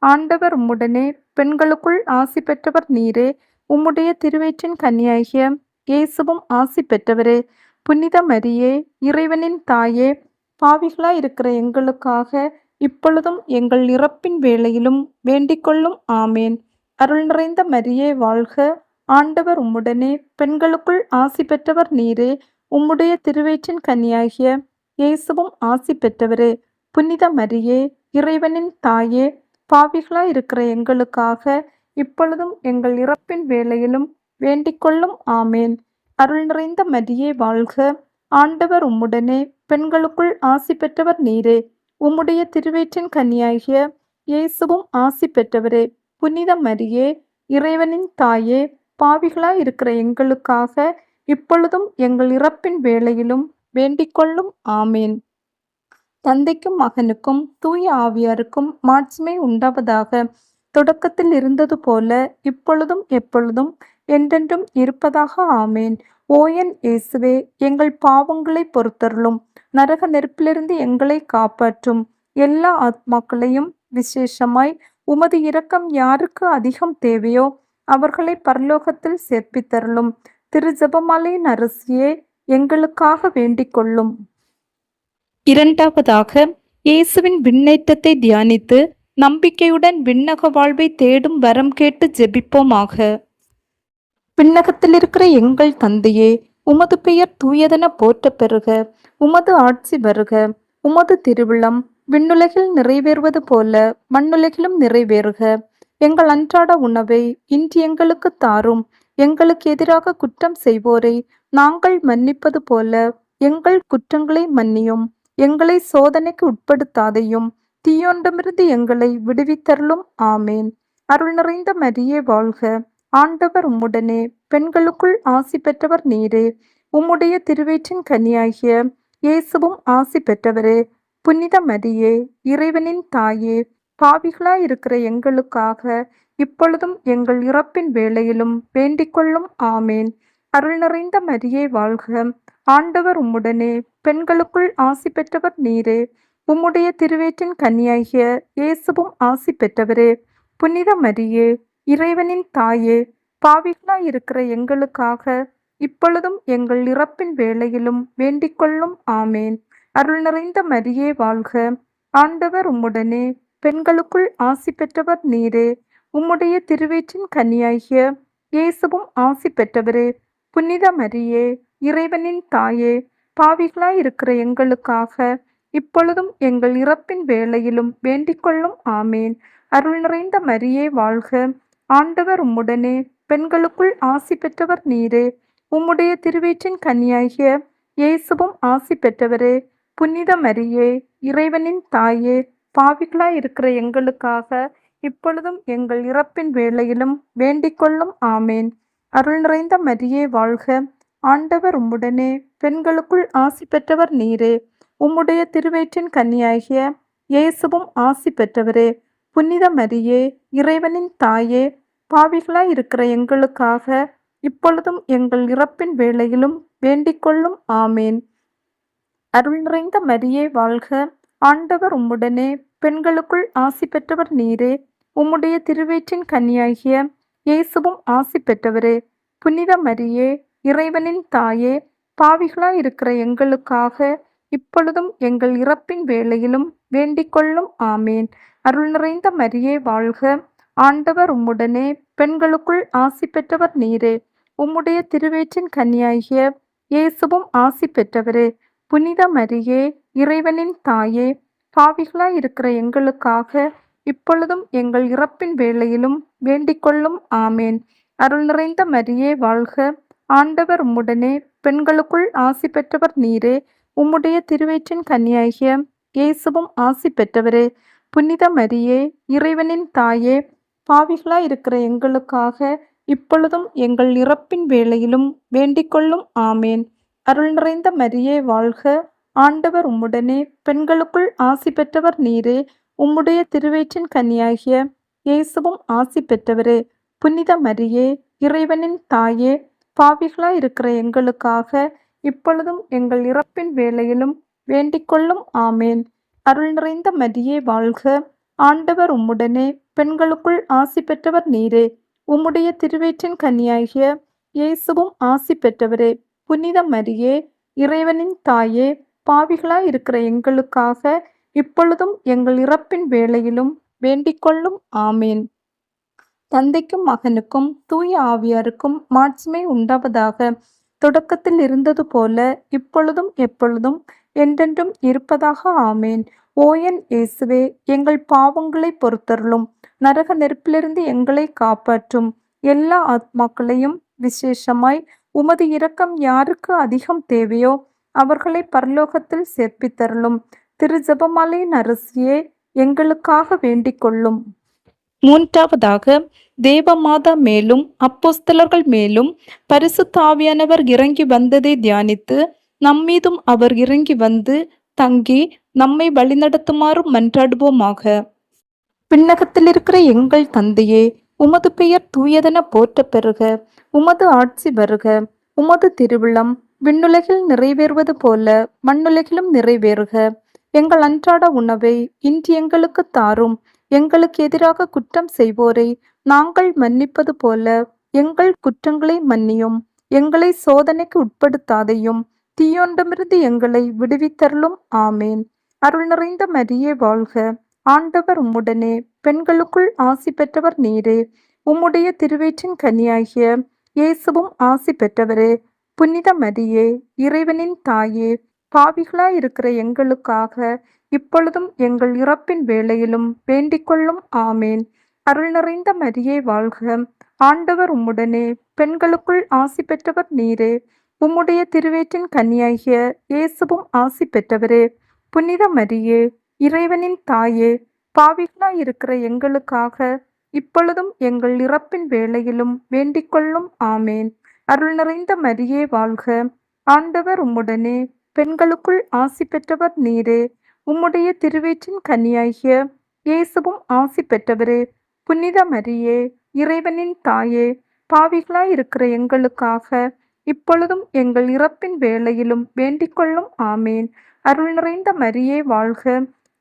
ஆண்டவர் உம்முடனே, பெண்களுக்குள் ஆசி பெற்றவர் நீரே. உம்முடைய திருவயிற்றின் கனியாகிய இயேசுவும் ஆசி பெற்றவரே. புனித மரியே, இறைவனின் தாயே, பாவிகளாயிருக்கிற எங்களுக்காக இப்பொழுதும் எங்கள் இறப்பின் வேளையிலும் வேண்டிக்கொள்ளும். ஆமேன். அருள் நிறைந்த மரியே வாழ்க. ஆண்டவர் உம்முடனே, பெண்களுக்குள் ஆசி பெற்றவர் நீரே. உம்முடைய திருவயிற்றின் கனியாகிய இயேசுவும் ஆசி பெற்றவரே. புனித மரியே, இறைவனின் தாயே, பாவிகளாயிருக்கிற எங்களுக்காக இப்பொழுதும் எங்கள் இறப்பின் வேளையிலும் வேண்டிக்கொள்ளும். ஆமேன். அருள் நிறைந்த மரியே வாழ்க. ஆண்டவர் உம்முடனே, பெண்களுக்குள் ஆசி பெற்றவர் நீரே. உம்முடைய திருவயிற்றின் கனியாகிய இயேசுவும் ஆசி பெற்றவரே. புனித மரியே, இறைவனின் தாயே, பாவிகளாயிருக்கிற எங்களுக்காக இப்பொழுதும் எங்கள் இறப்பின் வேளையிலும் வேண்டிக்கொள்ளும். ஆமேன். தந்தைக்கும் மகனுக்கும் தூய ஆவியாருக்கும் மாட்சிமை உண்டாவதாக. தொடக்கத்தில் இருந்தது போல இப்பொழுதும் எப்பொழுதும் என்றென்றும் இருப்பதாக. ஆமேன். ஓயன் இயேசுவே, எங்கள் பாவங்களை பொறுத்தருளும். நரக நெருப்பிலிருந்து எங்களை காப்பாற்றும். எல்லா ஆத்மாக்களையும் விசேஷமாய் உமது இரக்கம் யாருக்கு அதிகம் தேவையோ அவர்களை பரலோகத்தில் சேர்ப்பித்தருளும். திரு ஜெபமாலையின் அரசியே, எங்களுக்காக வேண்டிக் கொள்ளும். இரண்டாவதாக, இயேசுவின் விண்ணேற்றத்தை தியானித்து நம்பிக்கையுடன் விண்ணக வாழ்வை தேடும் வரம் கேட்டு ஜெபிப்போமாக. விண்ணகத்தில் இருக்கிற எங்கள் தந்தையே, உமது பெயர் தூயதென போற்றப் பெறுக. உமது ஆட்சி வருக. உமது திருவிழம் விண்ணுலகில் நிறைவேறுவது போல மண்ணுலகிலும் நிறைவேறுக. எங்கள் அன்றாட உணவை இன்று எங்களுக்கு தாரும். எங்களுக்கு எதிராக குற்றம் செய்வோரை நாங்கள் மன்னிப்பது போல எங்கள் குற்றங்களை மன்னியும். எங்களை சோதனைக்கு உட்படுத்தாதையும், தீயோண்டமிருந்து எங்களை விடுவித்தருளும். ஆமேன். அருள் நிறைந்த மரியே வாழ்க. ஆண்டவர் உம்முடனே, பெண்களுக்குள் ஆசி பெற்றவர் நீரே. உம்முடைய திருவயிற்றின் கனியாகிய இயேசுவும் ஆசி பெற்றவரே. புனித மரியே, இறைவனின் தாயே, பாவிகளாயிருக்கிற எங்களுக்காக இப்பொழுதும் எங்கள் இறப்பின் வேளையிலும் வேண்டிக்கொள்ளும். ஆமேன். அருள் நிறைந்த மரியே வாழ்க. ஆண்டவர் உம்முடனே, பெண்களுக்குள் ஆசி பெற்றவர் நீரே. உம்முடைய திருவயிற்றின் கனியாகிய இயேசுவும் ஆசி பெற்றவரே. புனித மரியே, இறைவனின் தாயே, பாவிகளாயிருக்கிற எங்களுக்காக இப்பொழுதும் எங்கள் இறப்பின் வேளையிலும் வேண்டிக்கொள்ளும். ஆமேன். அருள் நிறைந்த மரியே வாழ்க. ஆண்டவர் உம்முடனே, பெண்களுக்குள் ஆசி பெற்றவர் நீரே. உம்முடைய திருவயிற்றின் கனியாகிய இயேசுவும் ஆசி பெற்றவரே. புனித மரியே, இறைவனின் தாயே, பாவிகளாயிருக்கிற எங்களுக்காக இப்பொழுதும் எங்கள் இறப்பின் வேளையிலும் வேண்டிக்கொள்ளும். ஆமேன். அருள் நிறைந்த மரியே வாழ்க. ஆண்டவர் உம்முடனே, பெண்களுக்குள் ஆசி பெற்றவர் நீரே. உம்முடைய திருவயிற்றின் கனியாகிய இயேசுவும் ஆசி பெற்றவரே. புனித மரியே, இறைவனின் தாயே, பாவிகளாயிருக்கிற எங்களுக்காக இப்பொழுதும் எங்கள் இறப்பின் வேளையிலும் வேண்டிக்கொள்ளும். ஆமேன். அருள் நிறைந்த மரியே வாழ்க. ஆண்டவர் உம்முடனே, பெண்களுக்குள் ஆசி பெற்றவர் நீரே. உம்முடைய திருவயிற்றின் கனியாகிய இயேசுவும் ஆசி பெற்றவரே. புனித மரியே, இறைவனின் தாயே, பாவிகளாயிருக்கிற எங்களுக்காக இப்பொழுதும் எங்கள் இறப்பின் வேளையிலும் வேண்டிக்கொள்ளும். ஆமேன். அருள் நிறைந்த மரியே வாழ்க. ஆண்டவர் உம்முடனே, பெண்களுக்குள் ஆசி பெற்றவர் நீரே. உம்முடைய திருவயிற்றின் கனியாகிய இயேசுவும் ஆசி பெற்றவரே. புனித மரியே, இறைவனின் தாயே, பாவிகளாயிருக்கிற எங்களுக்காக இப்பொழுதும் எங்கள் இறப்பின் வேளையிலும் வேண்டிக்கொள்ளும். ஆமேன். அருள் நிறைந்த மரியே வாழ்க. ஆண்டவர் உம்முடனே, பெண்களுக்குள் ஆசி பெற்றவர் நீரே. உம்முடைய திருவயிற்றின் கனியாகிய இயேசுவும் ஆசி பெற்றவரே. புனித மரியே, இறைவனின் தாயே, பாவிகளாயிருக்கிற எங்களுக்காக இப்பொழுதும் எங்கள் இறப்பின் வேளையிலும் வேண்டிக்கொள்ளும். ஆமேன். அருள் நிறைந்த மரியே வாழ்க. ஆண்டவர் உம்முடனே, பெண்களுக்குள் ஆசி பெற்றவர் நீரே. உம்முடைய திருவயிற்றின் கனியாகிய இயேசுவும் ஆசி பெற்றவரே. புனித மரியே, இறைவனின் தாயே, பாவிகளாயிருக்கிற எங்களுக்காக இப்பொழுதும் எங்கள் இறப்பின் வேளையிலும் வேண்டிக்கொள்ளும். ஆமேன். அருள் நிறைந்த மரியே வாழ்க. ஆண்டவர் உம்முடனே, பெண்களுக்குள் ஆசி பெற்றவர் நீரே. உம்முடைய திருவயிற்றின் கனியாகிய இயேசுவும் ஆசி பெற்றவரே. புனித மரியே, இறைவனின் தாயே, பாவிகளாயிருக்கிற எங்களுக்காக இப்பொழுதும் எங்கள் இறப்பின் வேளையிலும் வேண்டிக்கொள்ளும். ஆமேன். அருள் நிறைந்த மரியே வாழ்க. ஆண்டவர் உம்முடனே, பெண்களுக்குள் ஆசி பெற்றவர் நீரே. உம்முடைய திருவயிற்றின் கனியாகிய இயேசுவும் ஆசி பெற்றவரே. புனித மரியே, இறைவனின் தாயே, பாவிகளாயிருக்கிற எங்களுக்காக இப்பொழுதும் எங்கள் இறப்பின் வேளையிலும் வேண்டிக்கொள்ளும். ஆமேன். தந்தைக்கும் மகனுக்கும் தூய ஆவியாருக்கும் மாட்சிமை உண்டாவதாக. தொடக்கத்தில் இருந்தது போல இப்பொழுதும் எப்பொழுதும் என்றென்றும் இருப்பதாக. ஆமேன். ஓ என் இயேசுவே, எங்கள் பாவங்களை பொறுத்தருளும். நரக நெருப்பிலிருந்து எங்களை காப்பாற்றும். எல்லா ஆத்மாக்களையும் விசேஷமாய் உமது இரக்கம் யாருக்கு அதிகம் தேவையோ அவர்களை பரலோகத்தில் சேர்ப்பித்தருளும். திரு ஜெபமாலையின் அரசியே, எங்களுக்காக வேண்டிக் கொள்ளும். மூன்றாவதாக, தேவமாதா மேலும் அப்போஸ்தலர்கள் மேலும் பரிசுத்த ஆவியானவர் இறங்கி வந்ததை தியானித்து நம்மீதும் அவர் இறங்கி வந்து தங்கி நம்மை வழிநடத்துமாறு மன்றாடுவோமாக. விண்ணகத்தில் இருக்கிற எங்கள் தந்தையே, உமது பெயர் தூயதென போற்றப் பெறுக. உமது ஆட்சி வருக. உமது திருவிழம் விண்ணுலகில் நிறைவேறுவது போல மண்ணுலகிலும் நிறைவேறுக. எங்கள் அன்றாட உணவை இன்று எங்களுக்கு தாரும். எங்களுக்கு எதிராக குற்றம் செய்வோரை நாங்கள் மன்னிப்பது போல எங்கள் குற்றங்களை மன்னியும். எங்களை சோதனைக்கு உட்படுத்தாதையும், தீயோண்டமிருந்து எங்களை விடுவித்தருளும். ஆமேன். அருள் நிறைந்த மரியே வாழ்க, ஆண்டவர் உம்முடனே, பெண்களுக்குள் ஆசி பெற்றவர் நீரே. உம்முடைய திருவயிற்றின் கனியாகிய இயேசுவும் ஆசி பெற்றவரே. புனித மரியே, இறைவனின் தாயே, பாவிகளாயிருக்கிற எங்களுக்காக இப்பொழுதும் எங்கள் இறப்பின் வேளையிலும் வேண்டிக்கொள்ளும். ஆமேன். அருள் நிறைந்த மரியே வாழ்க, ஆண்டவர் உம்முடனே, பெண்களுக்குள் ஆசி பெற்றவர் நீரே. உம்முடைய திருவயிற்றின் கனியாகிய இயேசுவும் ஆசி பெற்றவரே. புனித மரியே, இறைவனின் தாயே, பாவிகளாயிருக்கிற எங்களுக்காக இப்பொழுதும் எங்கள் இறப்பின் வேளையிலும் வேண்டிக்கொள்ளும். ஆமேன். அருள் நிறைந்த மரியே வாழ்க, ஆண்டவர் உம்முடனே, பெண்களுக்குள் ஆசி பெற்றவர் நீரே. உம்முடைய திருவயிற்றின் கனியாகிய இயேசுவும் ஆசி பெற்றவரே. புனித மரியே, இறைவனின் தாயே, பாவிகளாயிருக்கிற எங்களுக்காக இப்பொழுதும் எங்கள் இறப்பின் வேளையிலும் வேண்டிக்கொள்ளும். ஆமேன். அருள் நிறைந்த மரியே வாழ்க,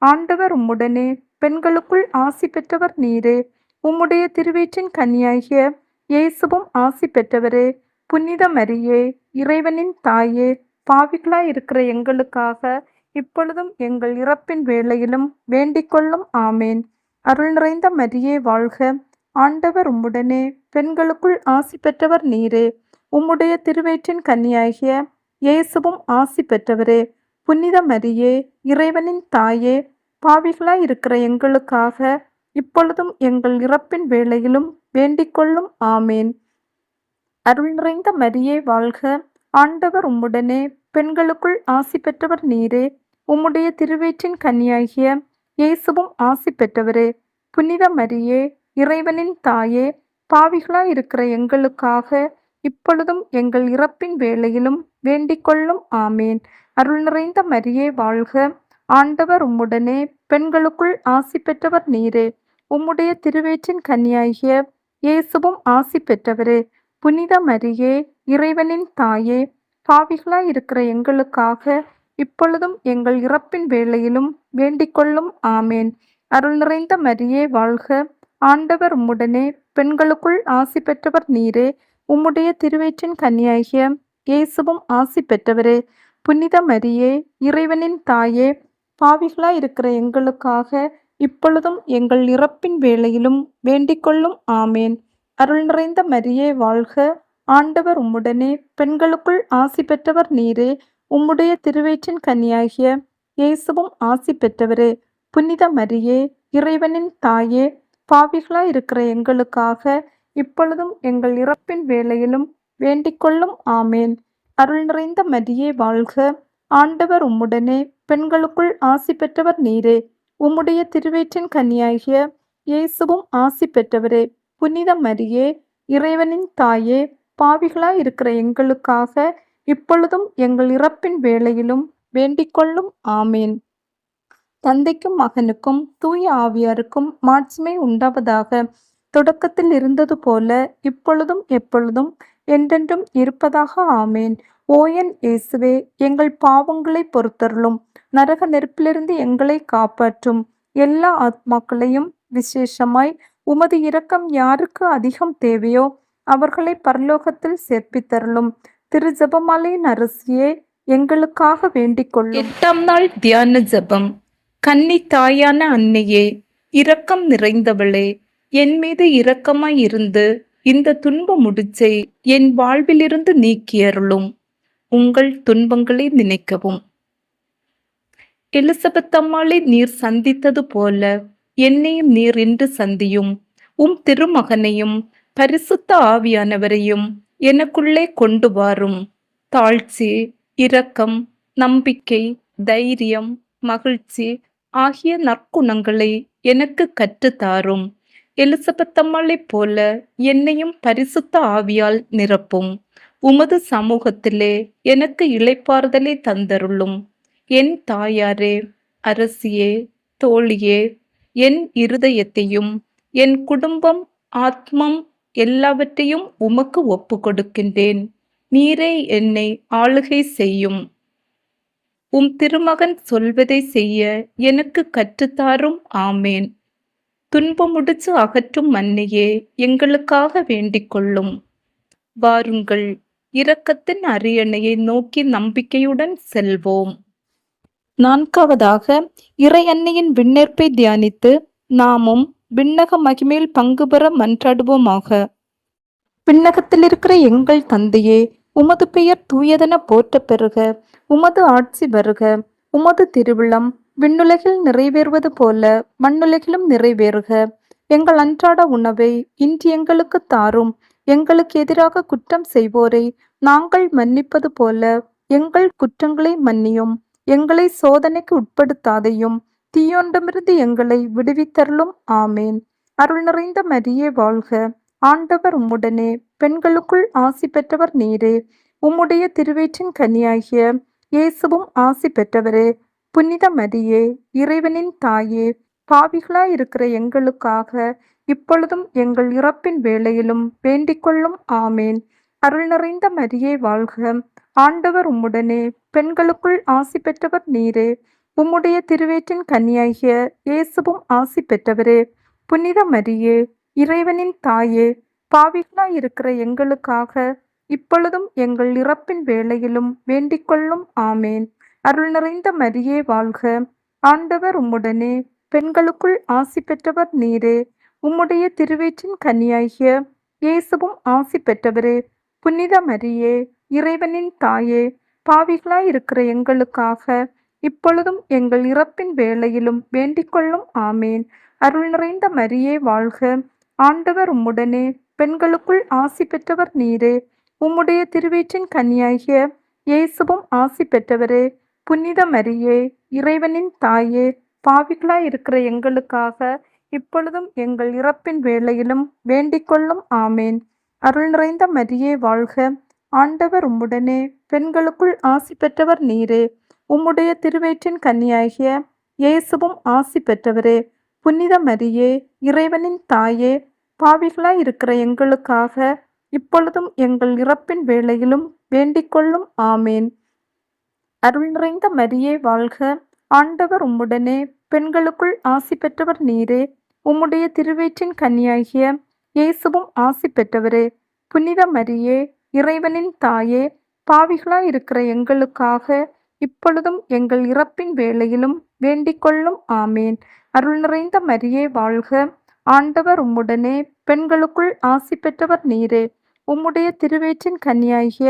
ஆண்டவர் உம்முடனே, பெண்களுக்குள் ஆசி பெற்றவர் நீரே. உம்முடைய திருவயிற்றின் கனியாகிய இயேசுவும் ஆசி பெற்றவரே. புனித மரியே, இறைவனின் தாயே, பாவிகளாயிருக்கிற எங்களுக்காக இப்பொழுதும் எங்கள் இறப்பின் வேளையிலும் வேண்டிக்கொள்ளும். ஆமேன். அருள் நிறைந்த மரியே வாழ்க, ஆண்டவர் உம்முடனே, பெண்களுக்குள் ஆசி பெற்றவர் நீரே. உம்முடைய திருவயிற்றின் கனியாகிய இயேசுவும் ஆசி பெற்றவரே. புனித மரியே, இறைவனின் தாயே, பாவிகளாயிருக்கிற எங்களுக்காக இப்பொழுதும் எங்கள் இறப்பின் வேளையிலும் வேண்டிக்கொள்ளும். ஆமேன். அருள் நிறைந்த மரியே வாழ்க, ஆண்டவர் உம்முடனே, பெண்களுக்குள் ஆசி பெற்றவர் நீரே. உம்முடைய திருவயிற்றின் கனியாகிய இயேசுவும் ஆசி பெற்றவரே. புனித மரியே, இறைவனின் தாயே, பாவிகளாயிருக்கிற எங்களுக்காக இப்பொழுதும் எங்கள் இறப்பின் வேளையிலும் வேண்டிக்கொள்ளும். ஆமேன். அருள் நிறைந்த மரியே வாழ்க, ஆண்டவர் உம்முடனே, பெண்களுக்குள் ஆசி பெற்றவர் நீரே. உம்முடைய திருவயிற்றின் கனியாகிய இயேசுவும் ஆசி பெற்றவரே. புனித மரியே, இறைவனின் தாயே, பாவிகளாயிருக்கிற எங்களுக்காக இப்பொழுதும் எங்கள் இறப்பின் வேளையிலும் வேண்டிக்கொள்ளும். ஆமேன். அருள் நிறைந்த மரியே வாழ்க, ஆண்டவர் உம்முடனே, பெண்களுக்குள் ஆசி பெற்றவர் நீரே. உம்முடைய திருவயிற்றின் கனியாகிய இயேசுவும் ஆசி பெற்றவரே. புனித மரியே, இறைவனின் தாயே, பாவிகளாயிருக்கிற எங்களுக்காக இப்பொழுதும் எங்கள் இறப்பின் வேளையிலும் வேண்டிக்கொள்ளும். ஆமேன். அருள் நிறைந்த மரியே வாழ்க, ஆண்டவர் உம்முடனே, பெண்களுக்குள் ஆசி பெற்றவர் நீரே. உம்முடைய திருவயிற்றின் கனியாகிய இயேசுவும் ஆசி பெற்றவரே. புனித மரியே, இறைவனின் தாயே, பாவிகளாயிருக்கிற எங்களுக்காக இப்பொழுதும் எங்கள் இறப்பின் வேளையிலும் வேண்டிக்கொள்ளும். ஆமேன். அருள் நிறைந்த மரியே வாழ்க, ஆண்டவர் உம்முடனே, பெண்களுக்குள் ஆசி பெற்றவர் நீரே. உம்முடைய திருவயிற்றின் கனியாகிய இயேசுவும் ஆசி பெற்றவரே. புனித மரியே, இறைவனின் தாயே, பாவிகளாயிருக்கிற எங்களுக்காக இப்பொழுதும் எங்கள் இறப்பின் வேளையிலும் வேண்டிக்கொள்ளும். ஆமேன். தந்தைக்கும் மகனுக்கும் தூய ஆவியாருக்கும் மாட்சிமை உண்டாவதாக. தொடக்கத்தில் இருந்தது போல இப்பொழுதும் எப்பொழுதும் என்றென்றும் இருப்பதாக. ஆமேன். ஓயன் இயேசுவே, எங்கள் பாவங்களை பொறுத்தருளும். நரக நெருப்பிலிருந்து எங்களை காப்பாற்றும். எல்லா ஆத்மாக்களையும் விசேஷமாய் உமது இரக்கம் யாருக்கு அதிகம் தேவையோ அவர்களை பரலோகத்தில் சேர்ப்பித்தருளும். திரு ஜெபமாலையின் அரசியே, எங்களுக்காக வேண்டிக்கொள்ளும். 8ஆம் நாள் தியான ஜெபம். கன்னி தாயான அன்னையே, இரக்கம் நிறைந்தவளே, என் மீது இரக்கமாய் இருந்து இந்த துன்ப முடிச்சை என் வாழ்விலிருந்து நீக்கியருளும். உங்கள் துன்பங்களை நினைக்கவும். எலிசபெத் அம்மாளை நீர் சந்தித்தது போல என்னையும் நீர் இன்று சந்தியும். திருமகனையும் பரிசுத்த ஆவியானவரையும் எனக்குள்ளே கொண்டு வாரும். தாழ்ச்சி, இரக்கம், நம்பிக்கை, தைரியம், மகிழ்ச்சி ஆகிய நற்குணங்களை எனக்கு கற்றுத்தாரும். எலிசபெத் அம்மாளைப் போல என்னையும் பரிசுத்த ஆவியால் நிரப்பும். உமது சமூகத்திலே எனக்கு இளைப்பாறுதலை தந்தருளும். என் தாயாரே, அரசியே, தோழியே, என் இருதயத்தையும் என் குடும்பம், ஆத்மம் எல்லாவற்றையும் உமக்கு ஒப்பு கொடுக்கின்றேன். நீரே என்னை ஆளுகை செய்யும். திருமகன் சொல்வதை செய்ய எனக்கு கற்றுத்தாரும். ஆமேன். துன்பமுடிச்சு அகற்றும் அன்னையே, எங்களுக்காக வேண்டிக் கொள்ளும். வாருங்கள், இரக்கத்தின் அரியணையை நோக்கி நம்பிக்கையுடன் செல்வோம். நான்காவதாக, இறை அன்னையின் விண்ணேற்பை தியானித்து நாமும் விண்ணக மகிமையில் பங்கு பெற மன்றாடுவோமாக. விண்ணகத்தில் இருக்கிற எங்கள் தந்தையே, உமது பெயர் தூயதென போற்றப் பெறுக. உமது ஆட்சி வருக. உமது திருவிழம் விண்ணுலகில் நிறைவேறுவது போல மண்ணுலகிலும் நிறைவேறுக. எங்கள் அன்றாட உணவை இன்று எங்களுக்கு தாரும். எங்களுக்கு எதிராக குற்றம் செய்வோரை நாங்கள் மன்னிப்பது போல எங்கள் குற்றங்களை மன்னியும். எங்களை சோதனைக்கு உட்படுத்தாதையும், தீயோண்டமிருந்து எங்களை விடுவித்தருளும். ஆமேன். அருள் நிறைந்த மரியே வாழ்க. ஆண்டவர் உம்முடனே, பெண்களுக்குள் ஆசி பெற்றவர் நீரே. உம்முடைய திருவயிற்றின் கனியாகிய இயேசுவும் ஆசி பெற்றவரே. புனித மரியே, இறைவனின் தாயே, பாவிகளாயிருக்கிற எங்களுக்காக இப்பொழுதும் எங்கள் இறப்பின் வேளையிலும் வேண்டிக்கொள்ளும். ஆமேன். அருள் நிறைந்த மரியே வாழ்க. ஆண்டவர் உம்முடனே, பெண்களுக்குள் ஆசி பெற்றவர் நீரே. உம்முடைய திருவயிற்றின் கனியாகிய இயேசுவும் ஆசி பெற்றவரே. புனித மரியே, இறைவனின் தாயே, பாவிகளாயிருக்கிற எங்களுக்காக இப்பொழுதும் எங்கள் இறப்பின் வேளையிலும் வேண்டிக்கொள்ளும். ஆமேன். அருள் நிறைந்த மரியே வாழ்க. ஆண்டவர் உம்முடனே, பெண்களுக்குள் ஆசி பெற்றவர் நீரே. உம்முடைய திருவயிற்றின் கனியாகிய இயேசுவும் ஆசி பெற்றவரே. புனித மரியே, இறைவனின் தாயே, பாவிகளாயிருக்கிற எங்களுக்காக இப்பொழுதும் எங்கள் இறப்பின் வேளையிலும் வேண்டிக்கொள்ளும். ஆமேன். அருள் நிறைந்த மரியே வாழ்க. ஆண்டவர் உம்முடனே, பெண்களுக்குள் ஆசி பெற்றவர் நீரே. உம்முடைய திருவயிற்றின் கனியாகிய இயேசுவும் ஆசி பெற்றவரே. புனித மரியே, இறைவனின் தாயே, பாவிகளாயிருக்கிற எங்களுக்காக இப்பொழுதும் எங்கள் இறப்பின் வேளையிலும் வேண்டிக்கொள்ளும். ஆமேன். அருள் நிறைந்த மரியே வாழ்க. ஆண்டவர் உம்முடனே, பெண்களுக்குள் ஆசி பெற்றவர் நீரே. உம்முடைய திருவயிற்றின் கனியாகிய இயேசுவும் ஆசி பெற்றவரே. புனித மரியே, இறைவனின் தாயே, பாவிகளாயிருக்கிற எங்களுக்காக இப்பொழுதும் எங்கள் இறப்பின் வேளையிலும் வேண்டிக்கொள்ளும். ஆமேன். அருள் நிறைந்த மரியே வாழ்க. ஆண்டவர் உம்முடனே, பெண்களுக்குள் ஆசி பெற்றவர் நீரே. உம்முடைய திருவயிற்றின் கனியாகிய இயேசுவும் ஆசி பெற்றவரே. புனித மரியே, இறைவனின் தாயே, பாவிகளாயிருக்கிற எங்களுக்காக இப்பொழுதும் எங்கள் இறப்பின் வேளையிலும் வேண்டிக்கொள்ளும். ஆமேன். அருள் நிறைந்த மரியே வாழ்க. ஆண்டவர் உம்முடனே, பெண்களுக்குள் ஆசி பெற்றவர் நீரே. உம்முடைய திருவயிற்றின் கனியாகிய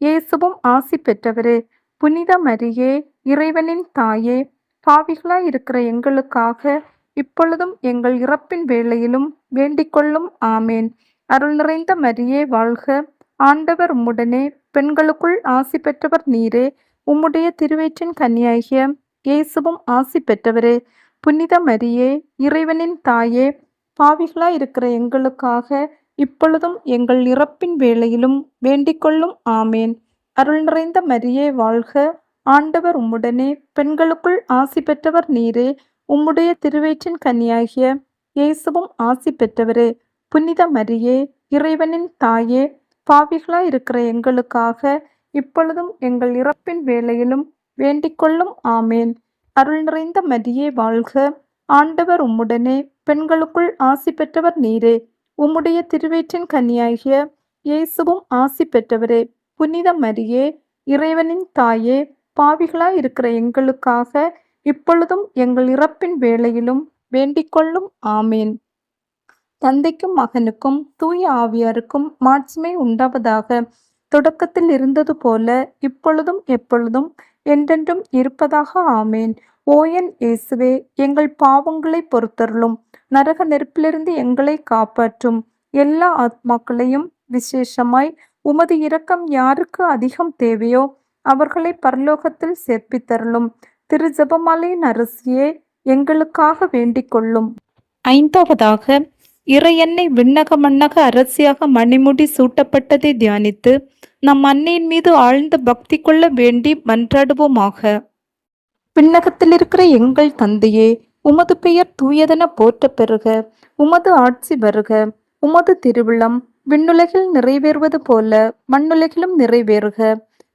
இயேசுவும் ஆசி பெற்றவரே. புனித மரியே, இறைவனின் தாயே, பாவிகளாயிருக்கிற எங்களுக்காக இப்பொழுதும் எங்கள் இறப்பின் வேளையிலும் வேண்டிக்கொள்ளும். ஆமேன். அருள் நிறைந்த மரியே வாழ்க. ஆண்டவர் உம்முடனே, பெண்களுக்குள் ஆசி பெற்றவர் நீரே. உம்முடைய திருவயிற்றின் கனியாகிய இயேசுவும் ஆசி பெற்றவரே. புனித மரியே, இறைவனின் தாயே, பாவிகளாயிருக்கிற எங்களுக்காக இப்பொழுதும் எங்கள் இறப்பின் வேளையிலும் வேண்டிக்கொள்ளும். ஆமேன். அருள் நிறைந்த மரியே வாழ்க. ஆண்டவர் உம்முடனே, பெண்களுக்குள் ஆசி பெற்றவர் நீரே. உம்முடைய திருவயிற்றின் கனியாகிய இயேசுவும் ஆசி பெற்றவரே. புனித மரியே, இறைவனின் தாயே, பாவிகளாயிருக்கிற எங்களுக்காக இப்பொழுதும் எங்கள் இறப்பின் வேளையிலும் வேண்டிக்கொள்ளும். ஆமேன். அருள் நிறைந்த மரியே வாழ்க. ஆண்டவர் உம்முடனே, பெண்களுக்குள் ஆசி பெற்றவர் நீரே. உம்முடைய திருவயிற்றின் கனியாகிய இயேசுவும் ஆசி பெற்றவரே. புனித மரியே, இறைவனின் தாயே, பாவிகளாயிருக்கிற எங்களுக்காக இப்பொழுதும் எங்கள் இறப்பின் வேளையிலும் வேண்டிக்கொள்ளும். ஆமேன். தந்தைக்கும் மகனுக்கும் தூய ஆவியாருக்கும் மாட்சிமை உண்டாவதாக. தொடக்கத்தில் இருந்தது போல இப்பொழுதும் எப்பொழுதும் என்றென்றும் இருப்பதாக. ஆமேன். ஓ என் இயேசுவே, எங்கள் பாவங்களை பொறுத்தருளும். நரக நெருப்பிலிருந்து எங்களை காப்பாற்றும். எல்லா ஆத்மாக்களையும் விசேஷமாய் உமது இரக்கம் யாருக்கு அதிகம் தேவையோ அவர்களை பரலோகத்தில் சேர்ப்பித்தருளும். திரு ஜெபமாலையின் அரசியே, எங்களுக்காக வேண்டிக் கொள்ளும். ஐந்தாவதாக, இறையன்னை விண்ணக மண்ணக அரசியாக மணிமுடி சூட்டப்பட்டதை தியானித்து நம் அன்னையின் மீது ஆழ்ந்த பக்தி கொள்ள வேண்டி மன்றாடுவோமாக. விண்ணகத்தில் இருக்கிற எங்கள் தந்தையே, உமது பெயர் தூயதென போற்றப் பெறுக. உமது ஆட்சி வருக. உமது திருவிழம் விண்ணுலகில் நிறைவேறுவது போல மண்ணுலகிலும் நிறைவேறுக.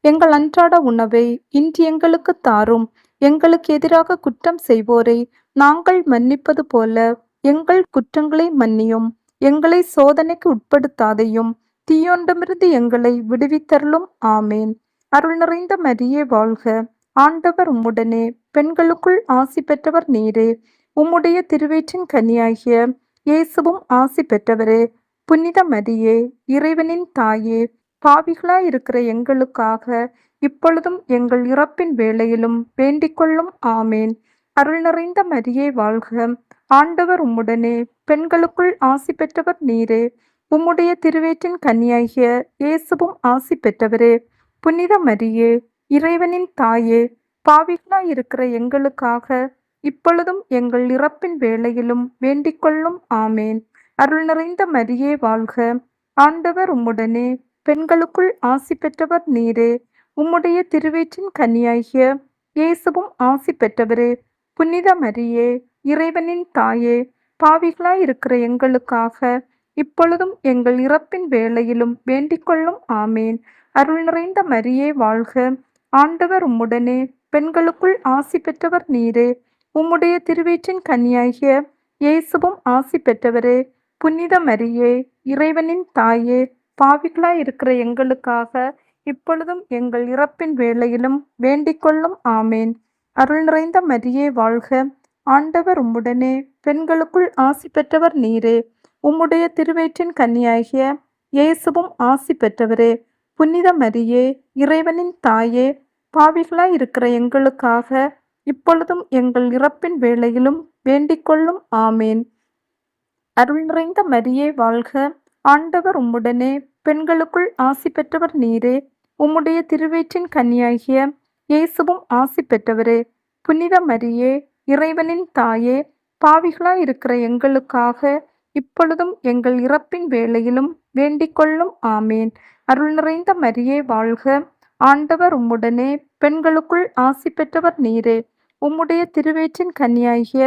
எங்கள் அன்றாட உணவை இன்று எங்களுக்கு தாரும். எங்களுக்கு எதிராக குற்றம் செய்வோரை நாங்கள் மன்னிப்பது போல எங்கள் குற்றங்களை மன்னியும். எங்களை சோதனைக்கு உட்படுத்தாதையும், தீயோண்டமிருந்து எங்களை விடுவித்தருளும். ஆமேன். அருள் நிறைந்த மரியே வாழ்க, ஆண்டவர் உம்முடனே, பெண்களுக்குள் ஆசி பெற்றவர் நீரே. உம்முடைய திருவயிற்றின் கனியாகிய இயேசுவும் ஆசி பெற்றவரே. புனித மரியே, இறைவனின் தாயே, பாவிகளாயிருக்கிற எங்களுக்காக இப்பொழுதும் எங்கள் இறப்பின் வேளையிலும் வேண்டிக்கொள்ளும். ஆமேன். அருள் நிறைந்த மரியே வாழ்க, ஆண்டவர் உம்முடனே, பெண்களுக்குள் ஆசி பெற்றவர் நீரே. உம்முடைய திருவயிற்றின் கனியாகிய இயேசுவும் ஆசி பெற்றவரே. புனித மரியே, இறைவனின் தாயே, பாவிகளாயிருக்கிற எங்களுக்காக இப்பொழுதும் எங்கள் இறப்பின் வேளையிலும் வேண்டிக்கொள்ளும். ஆமேன். அருள் நிறைந்த மரியே வாழ்க, ஆண்டவர் உம்முடனே, பெண்களுக்குள் ஆசி பெற்றவர் நீரே. உம்முடைய திருவயிற்றின் கனியாகிய இயேசுவும் ஆசி பெற்றவரே. புனித மரியே, இறைவனின் தாயே, பாவிகளாயிருக்கிற எங்களுக்காக இப்பொழுதும் எங்கள் இறப்பின் வேளையிலும் வேண்டிக்கொள்ளும். ஆமேன். அருள் நிறைந்த மரியே வாழ்க, ஆண்டவர் உம்முடனே, பெண்களுக்குள் ஆசி பெற்றவர் நீரே. உம்முடைய திருவயிற்றின் கனியாகிய இயேசுவும் ஆசி பெற்றவரே. புனித மரியே, இறைவனின் தாயே, பாவிகளாயிருக்கிற எங்களுக்காக இப்பொழுதும் எங்கள் இறப்பின் வேளையிலும் வேண்டிக்கொள்ளும். ஆமேன். அருள் நிறைந்த மரியே வாழ்க, ஆண்டவர் உம்முடனே, பெண்களுக்குள் ஆசி பெற்றவர் நீரே. உம்முடைய திருவயிற்றின் கனியாகிய இயேசுவும் ஆசி பெற்றவரே. புனித மரியே, இறைவனின் தாயே, பாவிகளாயிருக்கிற எங்களுக்காக இப்பொழுதும் எங்கள் இறப்பின் வேளையிலும் வேண்டிக்கொள்ளும். ஆமேன். அருள் நிறைந்த மரியே வாழ்க, ஆண்டவர் உம்முடனே, பெண்களுக்குள் ஆசி பெற்றவர் நீரே. உம்முடைய திருவயிற்றின் கனியாகிய இயேசுவும் ஆசி பெற்றவரே. புனித மரியே, இறைவனின் தாயே, பாவிகளாயிருக்கிற எங்களுக்காக இப்பொழுதும் எங்கள் இறப்பின் வேளையிலும் வேண்டிக்கொள்ளும். ஆமேன். அருள் நிறைந்த மரியே வாழ்க, ஆண்டவர் உம்முடனே, பெண்களுக்குள் ஆசி பெற்றவர் நீரே. உம்முடைய திருவயிற்றின் கனியாகிய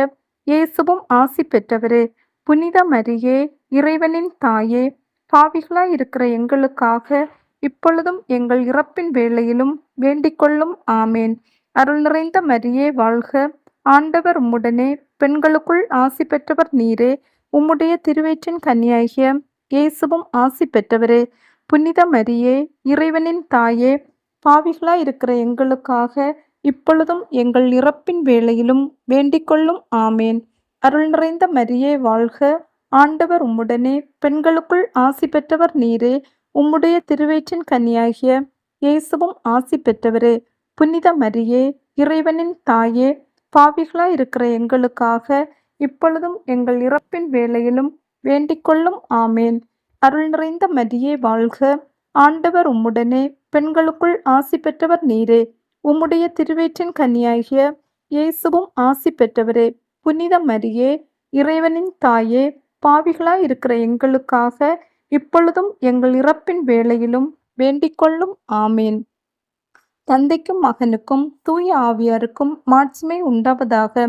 இயேசுவும் ஆசி பெற்றவரே. புனித மரியே, இறைவனின் தாயே, பாவிகளாயிருக்கிற எங்களுக்காக இப்பொழுதும் எங்கள் இறப்பின் வேளையிலும் வேண்டிக்கொள்ளும். ஆமேன். அருள் நிறைந்த மரியே வாழ்க, ஆண்டவர் உம்முடனே, பெண்களுக்குள் ஆசி பெற்றவர் நீரே. உம்முடைய திருவயிற்றின் கனியாகிய இயேசுவும் ஆசி பெற்றவரே. புனித மரியே, இறைவனின் தாயே, பாவிகளாயிருக்கிற எங்களுக்காக இப்பொழுதும் எங்கள் இறப்பின் வேளையிலும் வேண்டிக்கொள்ளும். ஆமேன். அருள் நிறைந்த மரியே வாழ்க, ஆண்டவர் உம்முடனே, பெண்களுக்குள் ஆசி பெற்றவர் நீரே. உம்முடைய திருவயிற்றின் கனியாகிய இயேசுவும் ஆசி பெற்றவரே. புனித மரியே, இறைவனின் தாயே, பாவிகளாயிருக்கிற எங்களுக்காக இப்பொழுதும் எங்கள் இறப்பின் வேளையிலும் வேண்டிக்கொள்ளும். ஆமேன். அருள் நிறைந்த மரியே வாழ்க, ஆண்டவர் உம்முடனே, பெண்களுக்குள் ஆசி பெற்றவர் நீரே. உம்முடைய திருவயிற்றின் கனியாகிய இயேசுவும் ஆசி பெற்றவரே. புனித மரியே, இறைவனின் தாயே, பாவிகளாயிருக்கிற எங்களுக்காக இப்பொழுதும் எங்கள் இறப்பின் வேளையிலும் வேண்டிக்கொள்ளும். ஆமேன். தந்தைக்கும் மகனுக்கும் தூய ஆவியாருக்கும் மாட்சிமை உண்டாவதாக.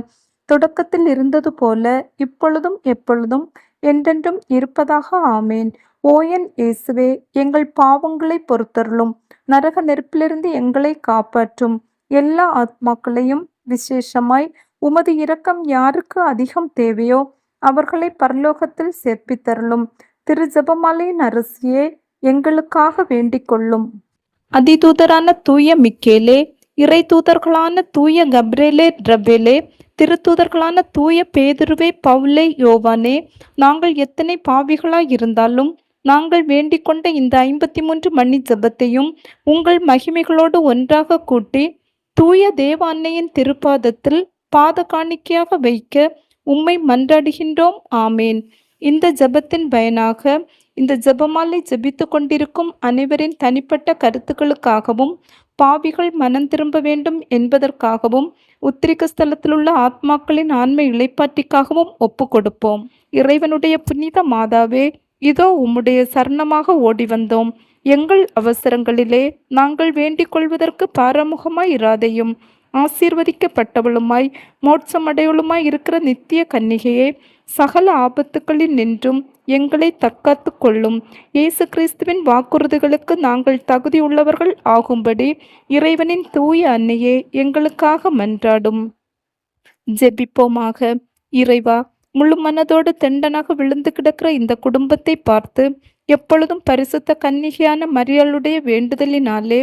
தொடக்கத்தில் இருந்தது போல இப்பொழுதும் எப்பொழுதும் என்றென்றும் இருப்பதாக. ஆமேன். ஓ என் இயேசுவே, எங்கள் பாவங்களை பொறுத்தருளும். நரக நெருப்பிலிருந்து எங்களை காப்பாற்றும். எல்லா ஆத்மாக்களையும் விசேஷமாய் உமது இரக்கம் யாருக்கு அதிகம் தேவையோ அவர்களை பரலோகத்தில் சேர்ப்பித்தருளும். திரு ஜெபமாலையின் அரசியே, எங்களுக்காக வேண்டிக் கொள்ளும். அதிதூதரான தூய மிக்கேலே, இறை தூதர்களான தூய கப்ரேலே ரபேலே, திருத்தூதர்களான தூய பேதுருவே பவுலே யோவானே, நாங்கள் எத்தனை பாவிகளாய் இருந்தாலும் நாங்கள் வேண்டிக் கொண்ட இந்த 53 மணி ஜெபத்தையும் உங்கள் மகிமைகளோடு ஒன்றாக கூட்டி தூய தேவ அன்னையின் திருப்பாதத்தில் பாத காணிக்கையாக வைக்க உம்மை மன்றாடுகின்றோம். ஆமேன். இந்த ஜெபத்தின் பயனாக இந்த ஜெபமாலை ஜெபித்து கொண்டிருக்கும் அனைவரின் தனிப்பட்ட கருத்துக்களுக்காகவும் பாவிகள் மனம் திரும்ப வேண்டும் என்பதற்காகவும் உத்திரிக்க ஸ்தலத்தில் உள்ள ஆத்மாக்களின் ஆன்மை இளைப்பாற்றிக்காகவும் ஒப்பு கொடுப்போம். இறைவனுடைய புனித மாதாவே, இதோ உம்முடைய சரணமாக ஓடி வந்தோம். எங்கள் அவசரங்களிலே நாங்கள் வேண்டிக் கொள்வதற்கு பாரமுகமாய் இராதையும். ஆசீர்வதிக்கப்பட்டவளுமாய் மோட்சமடையவளுமாய் இருக்கிற நித்திய கன்னிகையே, சகல ஆபத்துக்களில் நின்றும் எங்களை தற்காத்து கொள்ளும். இயேசு கிறிஸ்துவின் வாக்குறுதிகளுக்கு நாங்கள் தகுதியுள்ளவர்கள் ஆகும்படி இறைவனின் தூய அன்னையே எங்களுக்காக மன்றாடும். ஜெபிப்போமாக. இறைவா, முழு மனதோடு தெண்டனாக விழுந்து கிடக்கிற இந்த குடும்பத்தை பார்த்து எப்பொழுதும் பரிசுத்த கன்னிகையான மரியாளுடைய வேண்டுதலினாலே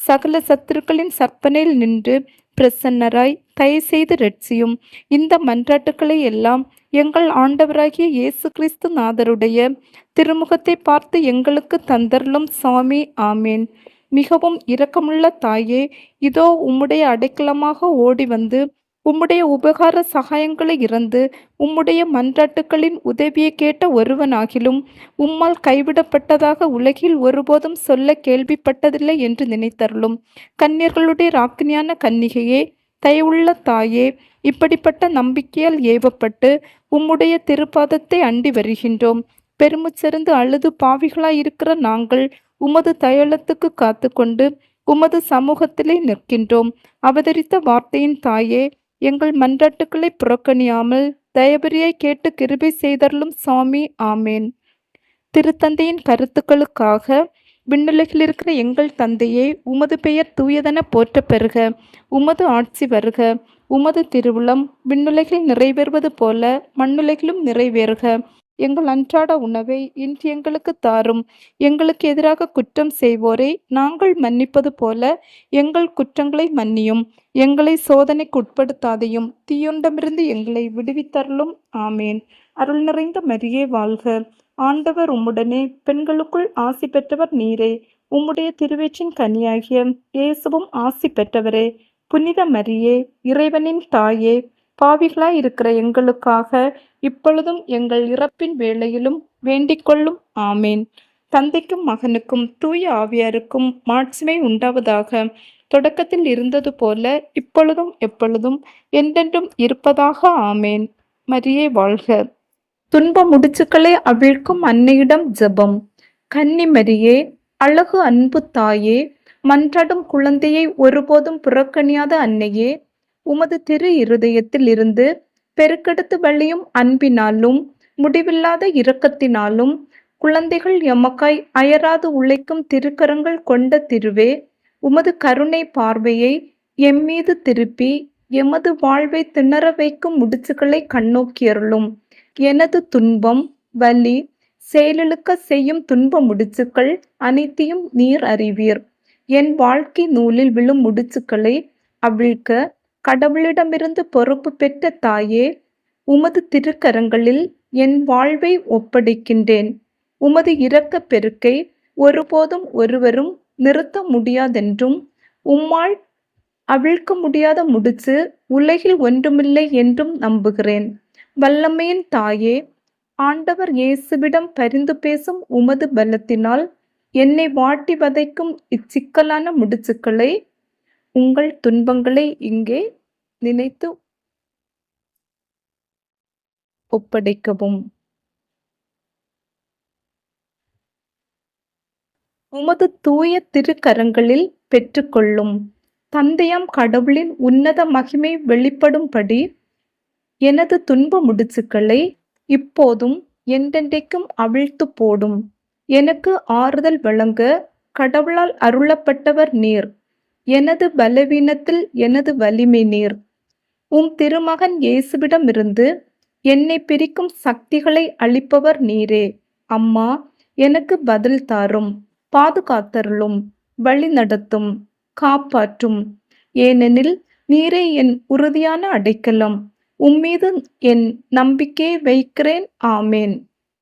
சகல சத்துருக்களின் சற்பனையில் நின்று பிரசன்னராய் தயவு செய்து ரட்சியும். இந்த மன்றாட்டுக்களை எல்லாம் எங்கள் ஆண்டவராகிய இயேசு கிறிஸ்து நாதருடைய திருமுகத்தை பார்த்து எங்களுக்கு தந்தருளும் சாமி. ஆமேன். மிகவும் இரக்கமுள்ள தாயே, இதோ உம்முடைய அடைக்கலமாக ஓடி வந்து உம்முடைய உபகார சகாயங்களை இறந்து உம்முடைய மன்றாட்டுக்களின் உதவியை கேட்ட ஒருவனாகிலும் உம்மால் கைவிடப்பட்டதாக உலகில் ஒருபோதும் சொல்ல கேள்விப்பட்டதில்லை என்று நினைத்தருளும். கன்னியர்களுடைய ராக்கினியான கன்னிகையே, தயவுள்ள தாயே, இப்படிப்பட்ட நம்பிக்கையால் ஏவப்பட்டு உம்முடைய திருப்பாதத்தை அண்டி வருகின்றோம். பெருமுச்செறிந்து அழுது பாவிகளாயிருக்கிற நாங்கள் உமது தயலத்துக்கு காத்து கொண்டு உமது சமூகத்திலே நிற்கின்றோம். அவதரித்த வார்த்தையின் தாயே, எங்கள் மன்றாட்டுக்களை புறக்கணியாமல் தயபரியாய் கேட்டு கிருபை செய்தருளும் சாமி. ஆமேன். திருத்தந்தையின் கருத்துக்களுக்காக விண்ணுலகில் இருக்கிற எங்கள் தந்தையே, உமது பெயர் தூயதென போற்ற பெறுக. உமது ஆட்சி வருக. உமது திருவுளம் விண்ணுலகில் நிறைவேறுவது போல மண்ணுலகிலும் நிறைவேறுக. எங்கள் அன்றாட உணவை இன்று எங்களுக்கு தாரும். எங்களுக்கு எதிராக குற்றம் செய்வோரை நாங்கள் மன்னிப்பது போல எங்கள் குற்றங்களை மன்னியும். எங்களை சோதனைக்கு உட்படுத்தாதையும் தீயொண்டமிருந்து எங்களை விடுவித்தருளும். ஆமேன். அருள் நிறைந்த மரியே வாழ்க. ஆண்டவர் உம்முடனே, பெண்களுக்குள் ஆசி பெற்றவர் நீரே. உம்முடைய திருவயிற்றின் கனியாகிய இயேசுவும் ஆசி பெற்றவரே. புனித மரியே, இறைவனின் தாயே, பாவிகளாய் இருக்கிற எங்களுக்காக இப்பொழுதும் எங்கள் இறப்பின் வேளையிலும் வேண்டிக்கொள்ளும். ஆமேன். தந்தைக்கும் மகனுக்கும் தூய ஆவியாருக்கும் மாட்சிமை உண்டாவதாக. தொடக்கத்தில் இருந்தது போல இப்பொழுதும் எப்பொழுதும் என்றென்றும் இருப்பதாக. ஆமேன். மரியே வாழ்க. துன்ப முடிச்சுக்களை அவிழ்க்கும் அன்னையிடம் ஜெபம். கன்னி மரியே, அழகு அன்பு தாயே, மன்றாடும் குழந்தையை ஒருபோதும் புறக்கணியாத அன்னையே, உமது திரு இருதயத்தில் இருந்து பெருக்கெடுத்து வழியும் அன்பினாலும் முடிவில்லாத இரக்கத்தினாலும் குழந்தைகள் எமக்காய் அயராது உழைக்கும் திருக்கரங்கள் கொண்ட திருவே, உமது கருணை பார்வையை எம்மீது திருப்பி எமது வாழ்வை திணற வைக்கும் முடிச்சுக்களை கண்ணோக்கியருளும். எனது துன்பம், வலி, செயலிழுக்க செய்யும் துன்ப முடிச்சுக்கள் அனைத்தையும் நீர் அறிவீர். என் வாழ்க்கை நூலில் விழும் முடிச்சுக்களை அவிழ்க்க கடவுளிடமிருந்து பொறுப்பு பெற்ற தாயே, உமது திருக்கரங்களில் என் வாழ்வை ஒப்படைக்கின்றேன். உமது இரக்க பெருக்கை ஒருபோதும் ஒருவரும் நிறுத்த முடியாதென்றும் உம்மால் அவிழ்க்க முடியாத முடிச்சு உலகில் ஒன்றுமில்லை என்றும் நம்புகிறேன். வல்லமையின் தாயே, ஆண்டவர் இயேசுவிடம் பரிந்து பேசும் உமது பலத்தினால் என்னை வாட்டி வதைக்கும் இச்சிக்கலான முடிச்சுக்களை, உங்கள் துன்பங்களை இங்கே நினைத்து ஒப்படைக்கவும். உமது தூய திருக்கரங்களில் பெற்றுக்கொள்ளும். தந்தையாம் கடவுளின் உன்னத மகிமை வெளிப்படும்படி எனது துன்ப முடிச்சுக்களை இப்போதும் என்றென்றைக்கும் அவிழ்த்து போடும். எனக்கு ஆறுதல் வழங்க கடவுளால் அருளப்பட்டவர் நீர். எனது பலவீனத்தில் எனது வலிமை நீர். உம் திருமகன் இயேசுவிடமிருந்து என்னை பிரிக்கும் சக்திகளை அளிப்பவர் நீரே. அம்மா, எனக்கு பதில் தாரும், பாதுகாத்தருளும், வழி நடத்தும், காப்பாற்றும். ஏனெனில் நீரே என் உறுதியான அடைக்கலம். உம்மீது என் நம்பிக்கையை வைக்கிறேன். ஆமேன்.